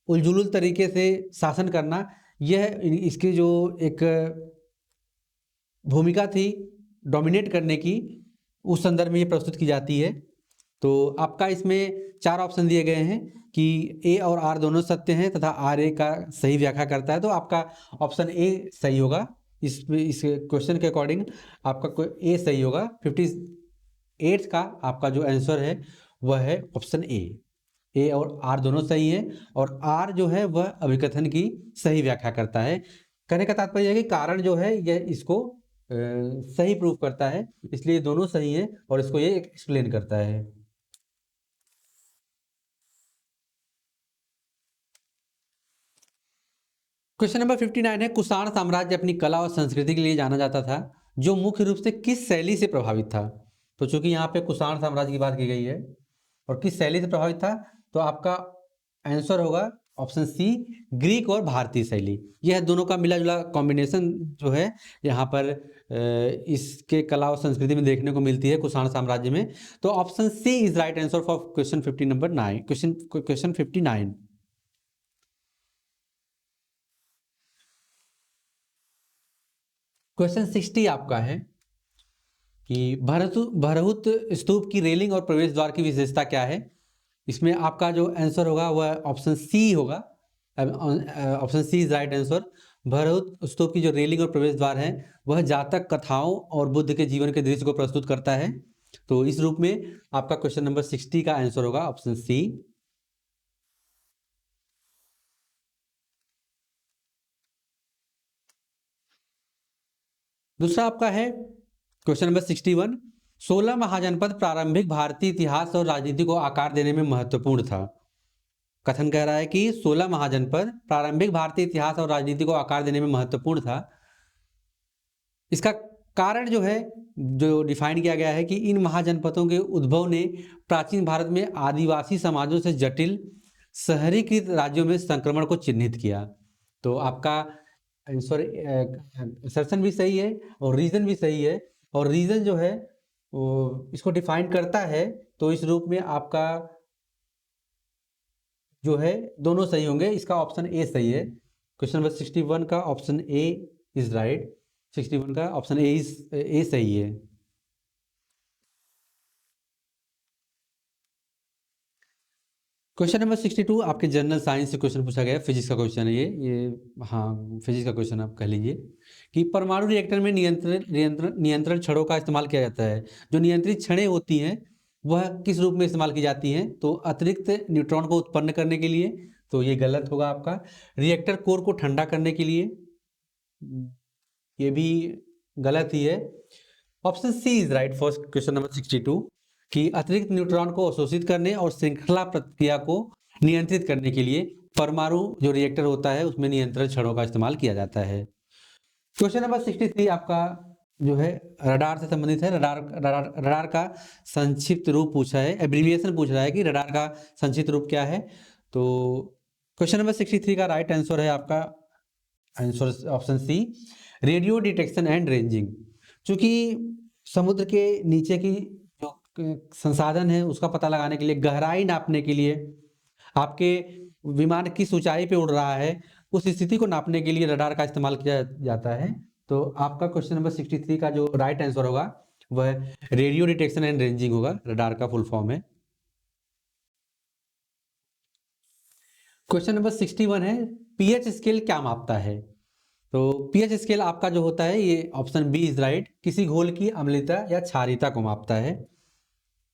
उलझुल तरीके से शासन करना, यह इसकी जो एक भूमिका थी डोमिनेट करने की, उस संदर्भ में ये प्रस्तुत की जाती है। तो आपका इसमें 4 ऑप्शन दिए गए हैं कि ए और आर दोनों सत्य हैं तथा आर ए का सही व्याख्या करता है, तो आपका ऑप्शन ए सही होगा। इस क्वेश्चन के अकॉर्डिंग आपका ए सही होगा। 58 का आपका जो आंसर है वह है ऑप्शन ए और आर दोनों सही हैं और आर जो है वह अभिकथन की सही व्याख्या करता है। कहने का तात्पर्य है कि कारण जो है यह इसको सही प्रूव करता है, इसलिए दोनों सही हैं और इसको ये एक्सप्लेन करता है। क्वेश्चन नंबर 59 है, कुषाण साम्राज्य अपनी कला और संस्कृति के लिए जाना जाता था, जो मुख्य रूप से किस शैली से प्रभावित था? तो चूंकि यहाँ पे कुषाण साम्राज्य की बात की गई है और किस शैली से प्रभावित था, तो आपका आंसर होगा ऑप्शन सी, ग्रीक और भारतीय शैली। यह दोनों का मिला जुला कॉम्बिनेशन जो है यहाँ पर इसके कला और संस्कृति में देखने को मिलती है कुषाण साम्राज्य में। तो option C is right answer for question 50 number 9, question 59। Question 60 आपका है कि भरहुत स्तूप की रेलिंग और प्रवेश द्वार की विशेषता क्या है? इसमें आपका जो आंसर होगा वह ऑप्शन सी होगा। Option C is right answer. Bharhut Stupa की जो रेलिंग और प्रवेश द्वार है वह जातक कथाओं और बुद्ध के जीवन के दृश्य को प्रस्तुत करता है। तो इस रूप में आपका क्वेश्चन नंबर 60 का आंसर होगा ऑप्शन सी। दूसरा आपका है क्वेश्चन नंबर 61, 16 महाजनपद प्रारंभिक भारतीय इतिहास और राजनीति को आकार देने में महत्वपूर्ण था। कथन कह रहा है कि 16 महाजनपद प्रारंभिक भारतीय इतिहास और राजनीति को आकार देने में महत्वपूर्ण था। इसका कारण जो है, जो डिफाइन किया गया है कि इन महाजनपदों के उद्भव ने प्राचीन भारत में आदिवासी समाजों से जटिल शहरीकृत राज्यों में संक्रमण को चिन्हित किया। तो आपका आंसर असर्शन भी सही है और रीजन भी सही है, और रीजन जो है वो इसको डिफाइन करता है। तो इस रूप में आपका जो है दोनों सही होंगे, इसका ऑप्शन ए सही है। क्वेश्चन नंबर 61 का ऑप्शन ए इज राइट। 61 का ऑप्शन ए सही है। क्वेश्चन नंबर 62 आपके जनरल साइंस से क्वेश्चन पूछा गया, फिजिक्स का क्वेश्चन है ये हाँ फिजिक्स का क्वेश्चन आप कह लीजिए कि परमाणु रिएक्टर में नियंत्रण छड़ों का इस्तेमाल किया जाता है। जो नियंत्रित छड़ें होती हैं वह किस रूप में इस्तेमाल की जाती हैं? तो अतिरिक्त न्यूट्रॉन को उत्पन्न करने के लिए, तो ये गलत होगा आपका। रिएक्टर कोर को ठंडा करने के लिए, ये भी गलत ही है। Option C is right for question number 62 कि अतिरिक्त न्यूट्रॉन को अवशोषित करने और श्रृंखला प्रक्रिया को नियंत्रित करने के लिए परमाणु जो रिएक्टर होता है उसमें नियंत्रण छड़ों का इस्तेमाल किया जाता है। क्वेश्चन नंबर 63 आपका जो है रडार से संबंधित है। रडार का संक्षिप्त रूप पूछा है, एब्रीविएशन पूछ रहा है कि रडार का संक्षिप्त रूप क्या है। तो क्वेश्चन नंबर 63 का राइट आंसर है आपका answer option C, radio detection and ranging. चूंकि समुद्र के नीचे की जो संसाधन है उसका पता लगाने के लिए, गहराई नापने के लिए, आपके विमान किस ऊंचाई पे उड़ रहा है उस स्थिति को नापने के लिए रडार का इस्तेमाल किया जाता है। तो आपका क्वेश्चन नंबर 63 का जो राइट आंसर होगा वह रेडियो डिटेक्शन एंड रेंजिंग होगा, रडार का फुल फॉर्म है। क्वेश्चन नंबर 61 है, पीएच स्केल क्या मापता है? तो पीएच स्केल आपका जो होता है ये ऑप्शन बी इज राइट, किसी घोल की अम्लता या क्षारीयता को मापता है।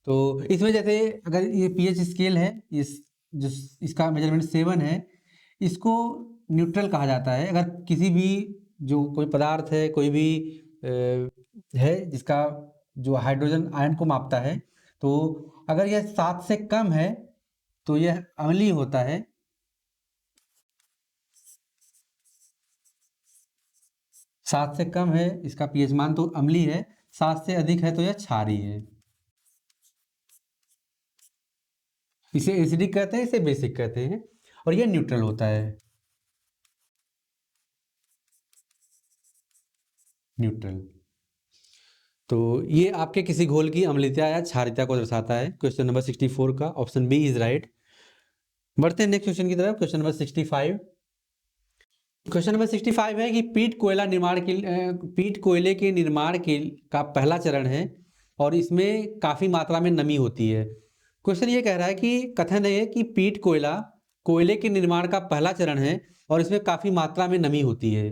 तो इसमें जैसे अगर ये पीएच स्केल है, इस जो इसका मेजरमेंट 7 है, इसको न्यूट्रल कहा जाता है। अगर किसी भी जो कोई पदार्थ है, कोई भी है जिसका जो हाइड्रोजन आयन को मापता है, तो अगर यह 7 से कम है तो यह अम्लीय होता है। 7 से कम है इसका पीएच मान तो अम्लीय है, 7 से अधिक है तो यह क्षारीय है। इसे एसिडिक कहते हैं, इसे बेसिक कहते हैं, और यह न्यूट्रल होता है, न्यूट्रल। तो ये आपके किसी घोल की अम्लता या क्षारीयता को दर्शाता है। क्वेश्चन नंबर 64 का ऑप्शन बी इज राइट। बढ़ते हैं नेक्स्ट क्वेश्चन की तरफ। Question number 65। क्वेश्चन नंबर 65 है कि पीट कोयले के निर्माण के का पहला चरण है और इसमें काफी मात्रा में नमी होती है। क्वेश्चन ये कह रहा है कि कथन है कि पीट कोयले के निर्माण का पहला चरण है और इसमें काफी मात्रा में नमी होती है।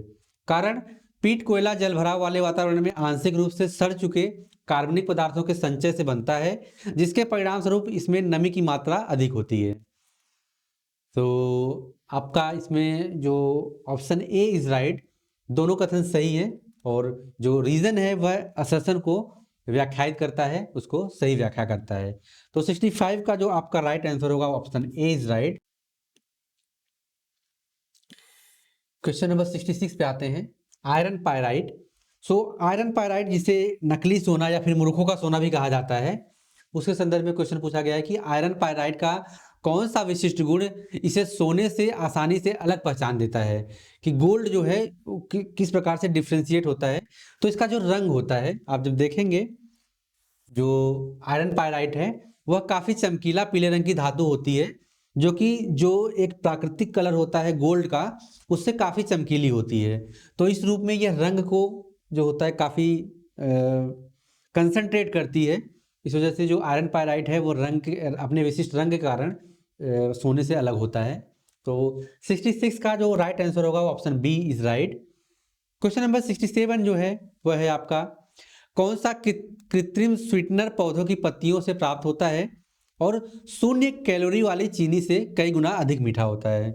कारण, पीट कोयला जलभराव वाले वातावरण में आंशिक रूप से सड़ चुके कार्बनिक पदार्थों के संचय से बनता है, जिसके परिणाम स्वरूप इसमें नमी की मात्रा अधिक होती है। तो आपका इसमें जो ऑप्शन ए इज राइट, दोनों कथन सही है, और जो रीजन है वह असर्शन को व्याख्यायित करता है, उसको सही व्याख्या करता है। तो 65 का जो आपका राइट आंसर होगा option A is right. Question number 66 पे आते हैं। Iron pyrite. आयरन पायराइट, जिसे नकली सोना या फिर मूर्खों का सोना भी कहा जाता है, उसके संदर्भ में क्वेश्चन पूछा गया है कि आयरन पायराइट का कौन सा विशिष्ट गुण इसे सोने से आसानी से अलग पहचान देता है, कि गोल्ड जो है किस प्रकार से डिफ्रेंशिएट होता है। तो इसका जो रंग होता है, आप जब देखेंगे, जो आयरन पायराइट है वह काफी चमकीला पीले रंग की धातु होती है, जो एक प्राकृतिक कलर होता है गोल्ड का, उससे काफी चमकीली होती है। तो इस रूप में यह रंग को जो होता है काफी कंसंट्रेट करती है। इस वजह से जो आयरन पायराइट है वो अपने विशिष्ट रंग के कारण सोने से अलग होता है। तो 66 का जो राइट आंसर होगा वो option B is right. Question number 67 जो है वह है आपका, कौन सा कृत्रिम स्वीटनर पौधों की पत्तियों से प्राप्त होता है और 0 कैलोरी वाली चीनी से कई गुना अधिक मीठा होता है।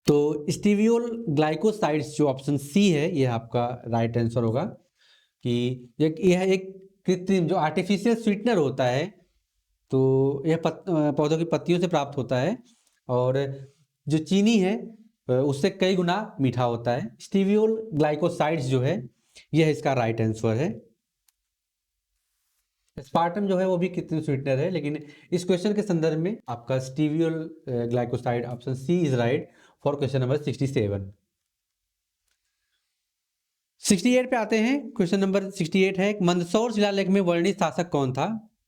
तो स्टीवियोल ग्लाइकोसाइड्स, जो ऑप्शन सी है, यह आपका राइट आंसर होगा, कि यह एक कृत्रिम जो आर्टिफिशियल स्वीटनर होता है, तो यह पौधों की पत्तियों से प्राप्त होता है, और जो चीनी है उससे कई गुना मीठा होता है। स्टीवियोल ग्लाइकोसाइड्स जो है यह इसका राइट आंसर है। स्पार्टम जो है वो भी कृत्रिम स्वीटनर है, लेकिन इस क्वेश्चन के संदर्भ में आपका steviol glycoside option C is right for question number 67। 68 पे आते हैं। क्वेश्चन नंबर 68 है, मंदसौर शिलालेख में वर्णित शासक कौन था।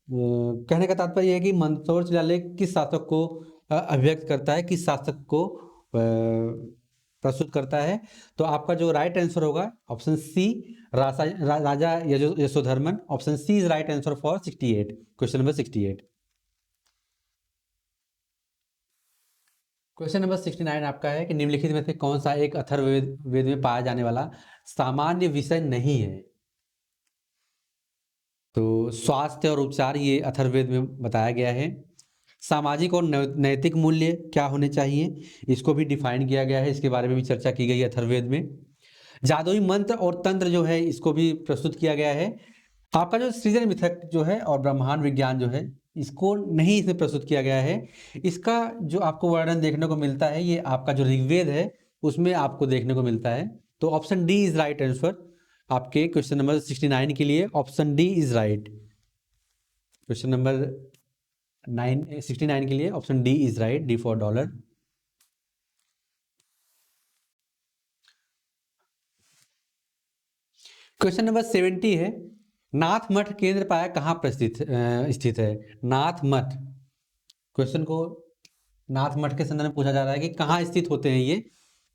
कहने का तात्पर्य है कि मंदसौर शिलालेख किस शासक को अभिव्यक्त करता है, किस शासक को प्रस्तुत करता है। तो आपका जो राइट आंसर होगा ऑप्शन सी, राजा Yashodharman. Option C is right answer for 68, question number 68। Question number 69 आपका है कि निम्नलिखित में से कौन सा एक अथर्ववेद में पाया जाने वाला सामान्य विषय नहीं है। तो स्वास्थ्य और उपचार ये अथर्ववेद में बताया गया है। सामाजिक और नैतिक मूल्य क्या होने चाहिए, इसको भी डिफाइन किया गया है, इसके बारे में भी चर्चा की गई है अथर्ववेद में। जादुई मंत्र और तंत्र जो है इसको भी प्रस्तुत किया गया है। आपका जो सृजन मिथक जो है और ब्रह्मांड विज्ञान जो है, इसको नहीं इसमें प्रस्तुत किया गया है। इसका जो आपको वर्णन देखने को मिलता है, ये आपका जो ऋग्वेद है उसमें आपको देखने को मिलता है। तो option D is right answer आपके क्वेश्चन नंबर 69 के लिए। Option D is right. Question number 69 के लिए option D is right, D for dollar. Question number 70 है, नाथ मठ केंद्र पाया कहाँ पर स्थित है। नाथ मठ, क्वेश्चन को नाथ मठ के संदर्भ में पूछा जा रहा है कि कहाँ स्थित होते हैं ये।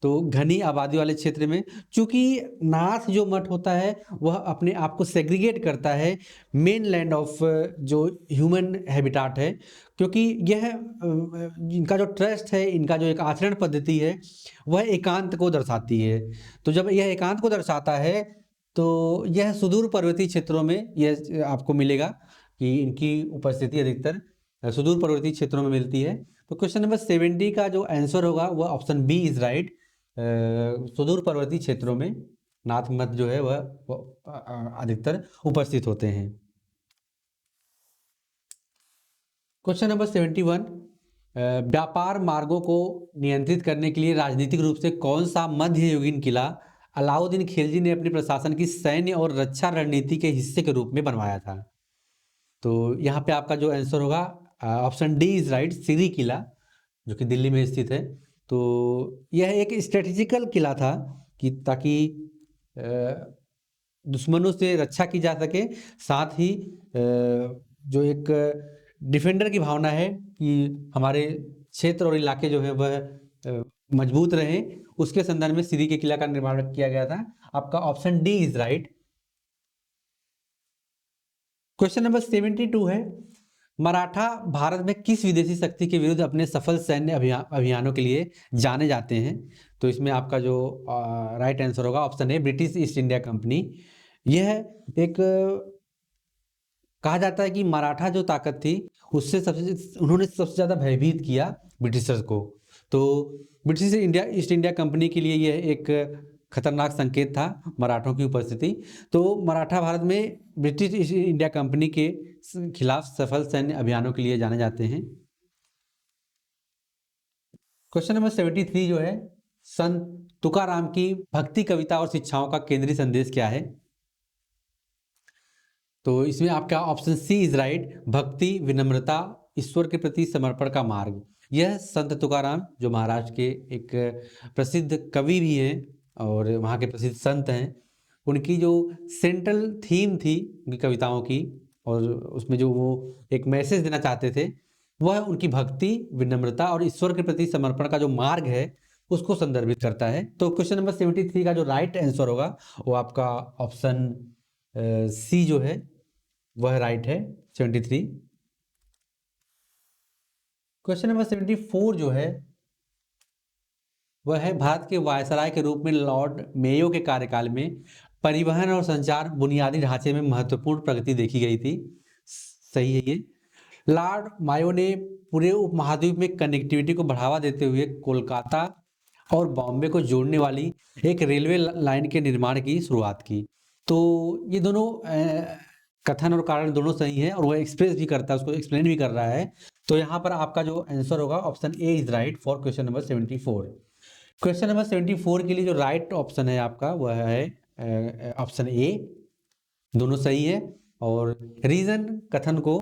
तो घनी आबादी वाले क्षेत्र में, चूंकि नाथ जो मठ होता है वह अपने आप को सेग्रीगेट करता है मेन लैंड ऑफ जो ह्यूमन हैबिटाट है, क्योंकि यह इनका जो ट्रस्ट है, इनका जो एक आचरण पद्धति है, वह एकांत को दर्शाती है। तो जब यह एकांत को दर्शाता है तो यह सुदूर पर्वतीय क्षेत्रों में यह आपको मिलेगा कि इनकी उपस्थिति अधिकतर सुदूर पर्वतीय क्षेत्रों में मिलती है। तो क्वेश्चन नंबर 70 का जो आंसर होगा वह ऑप्शन बी इज राइट। सुदूर पर्वतीय क्षेत्रों में नाथ मठ जो है वह अधिकतर उपस्थित होते हैं। क्वेश्चन नंबर 71, व्यापार मार्गों को नियंत्रित करने के लिए राजनीतिक रूप से कौन सा मध्ययुगीन किला अलाउद्दीन खिलजी ने अपने प्रशासन की सैन्य और रक्षा रणनीति के हिस्से के रूप में बनवाया था। तो यहाँ पे आपका जो आंसर होगा ऑप्शन डी इज राइट, सिरी किला जो कि दिल्ली में स्थित है। तो यह एक स्ट्रेटेजिकल किला था कि ताकि दुश्मनों से रक्षा की जा सके, साथ ही जो एक डिफेंडर की भावना है कि हमारे क्षेत्र और इलाके जो है वह मजबूत रहे, उसके संदर्भ में सिरी के किला का निर्माण किया गया था। आपका option D is right. Question number 72 है, मराठा भारत में किस विदेशी शक्ति के विरुद्ध अपने सफल सैन्य अभियानों के लिए जाने जाते हैं? तो इसमें आपका जो राइट आंसर होगा ऑप्शन ए, ब्रिटिश ईस्ट इंडिया कंपनी। यह एक कहा जाता है कि मराठा जो ताकत थी उससे उन्होंने सबसे ज़्यादा भयभीत किया ब्रिटिशर्स को। तो ब्रिटिश ईस्ट इंडिया कंपनी के लिए यह एक खतरनाक संकेत था मराठों की उपस्थिति। तो मराठा भारत में ब्रिटिश ईस्ट इंडिया कंपनी के खिलाफ सफल सैन्य अभियानों के लिए जाने जाते हैं। क्वेश्चन नंबर 73 जो है, संत तुकाराम की भक्ति कविता और शिक्षाओं का केंद्रीय संदेश क्या है? तो इसमें आपका ऑप्शन सी इज राइट, भक्ति, विनम्रता, ईश्वर के प्रति समर्पण का मार्ग। यह संत तुकाराम जो महाराष्ट्र के एक प्रसिद्ध कवि भी हैं और वहाँ के प्रसिद्ध संत हैं, उनकी जो सेंट्रल थीम थी उनकी कविताओं की, और उसमें जो वो एक मैसेज देना चाहते थे, वह उनकी भक्ति, विनम्रता और ईश्वर के प्रति समर्पण का जो मार्ग है उसको संदर्भित करता है। तो क्वेश्चन नंबर 73 का जो राइट आंसर होगा वो आपका ऑप्शन सी जो है वह राइट है, 73। क्वेश्चन नंबर 74 जो है वह है, भारत के वायसराय के रूप में लॉर्ड मेयो के कार्यकाल में परिवहन और संचार बुनियादी ढांचे में महत्वपूर्ण प्रगति देखी गई थी। सही है ये। लॉर्ड मायो ने पूरे उपमहाद्वीप में कनेक्टिविटी को बढ़ावा देते हुए कोलकाता और बॉम्बे को जोड़ने वाली एक रेलवे लाइन के निर्माण की शुरुआत की। तो ये दोनों कथन और कारण दोनों सही है, और वह एक्सप्रेस भी करता है, उसको एक्सप्लेन भी कर रहा है। तो यहाँ पर आपका जो आंसर होगा option A is right for question number 74। Question number 74 के लिए जो राइट ऑप्शन है आपका वह है ऑप्शन ए, दोनों सही है और रीजन कथन को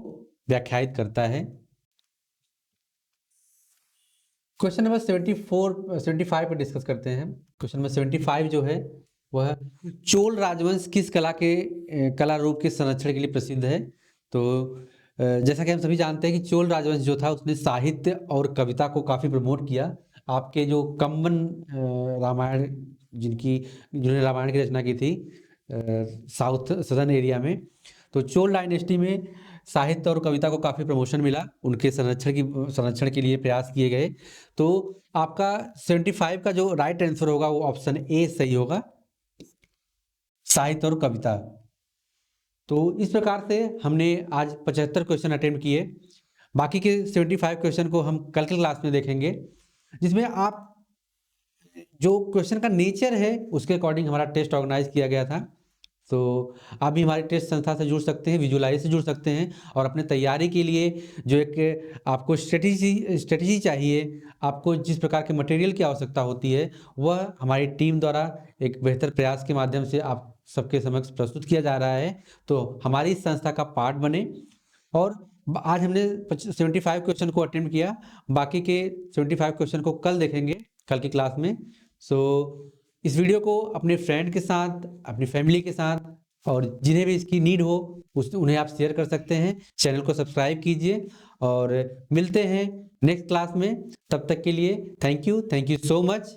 व्याख्यायित करता है। क्वेश्चन नंबर 75 पे डिस्कस करते हैं। क्वेश्चन नंबर 75 जो है वह, चोल राजवंश किस कला रूप के संरक्षण के लिए प्रसिद्ध है? तो जैसा कि हम सभी जानते हैं कि चोल राजवंश जो था उसने साहित्य और कविता को काफ़ी प्रमोट किया। आपके जो कम्बन रामायण जिन्होंने रामायण की रचना की थी साउथ सदर्न एरिया में, तो चोल डायनेस्टी में साहित्य और कविता को काफ़ी प्रमोशन मिला, उनके संरक्षण के लिए प्रयास किए गए। तो आपका 75 का जो राइट आंसर होगा वो ऑप्शन ए सही होगा, साहित्य और कविता। तो इस प्रकार से हमने आज 75 क्वेश्चन अटेम्प्ट किए। बाकी के 75 क्वेश्चन को हम कल की क्लास में देखेंगे, जिसमें आप जो क्वेश्चन का नेचर है उसके अकॉर्डिंग हमारा टेस्ट ऑर्गेनाइज किया गया था। तो आप भी हमारी टेस्ट संस्था से जुड़ सकते हैं, विजुलाइज से जुड़ सकते हैं, और अपने तैयारी के लिए जो एक आपको स्ट्रेटजी चाहिए, आपको जिस प्रकार के मटेरियल की आवश्यकता होती है, वह हमारी टीम द्वारा एक बेहतर प्रयास के माध्यम से आप सबके समक्ष प्रस्तुत किया जा रहा है। तो हमारी इस संस्था का पार्ट बने। और आज हमने 75 क्वेश्चन को अटेम्प्ट किया, बाकी के 75 क्वेश्चन को कल देखेंगे कल की क्लास में। सो इस वीडियो को अपने फ्रेंड के साथ, अपनी फैमिली के साथ, और जिन्हें भी इसकी नीड हो उन्हें आप शेयर कर सकते हैं। चैनल को सब्सक्राइब कीजिए और मिलते हैं नेक्स्ट क्लास में। तब तक के लिए थैंक यू सो मच।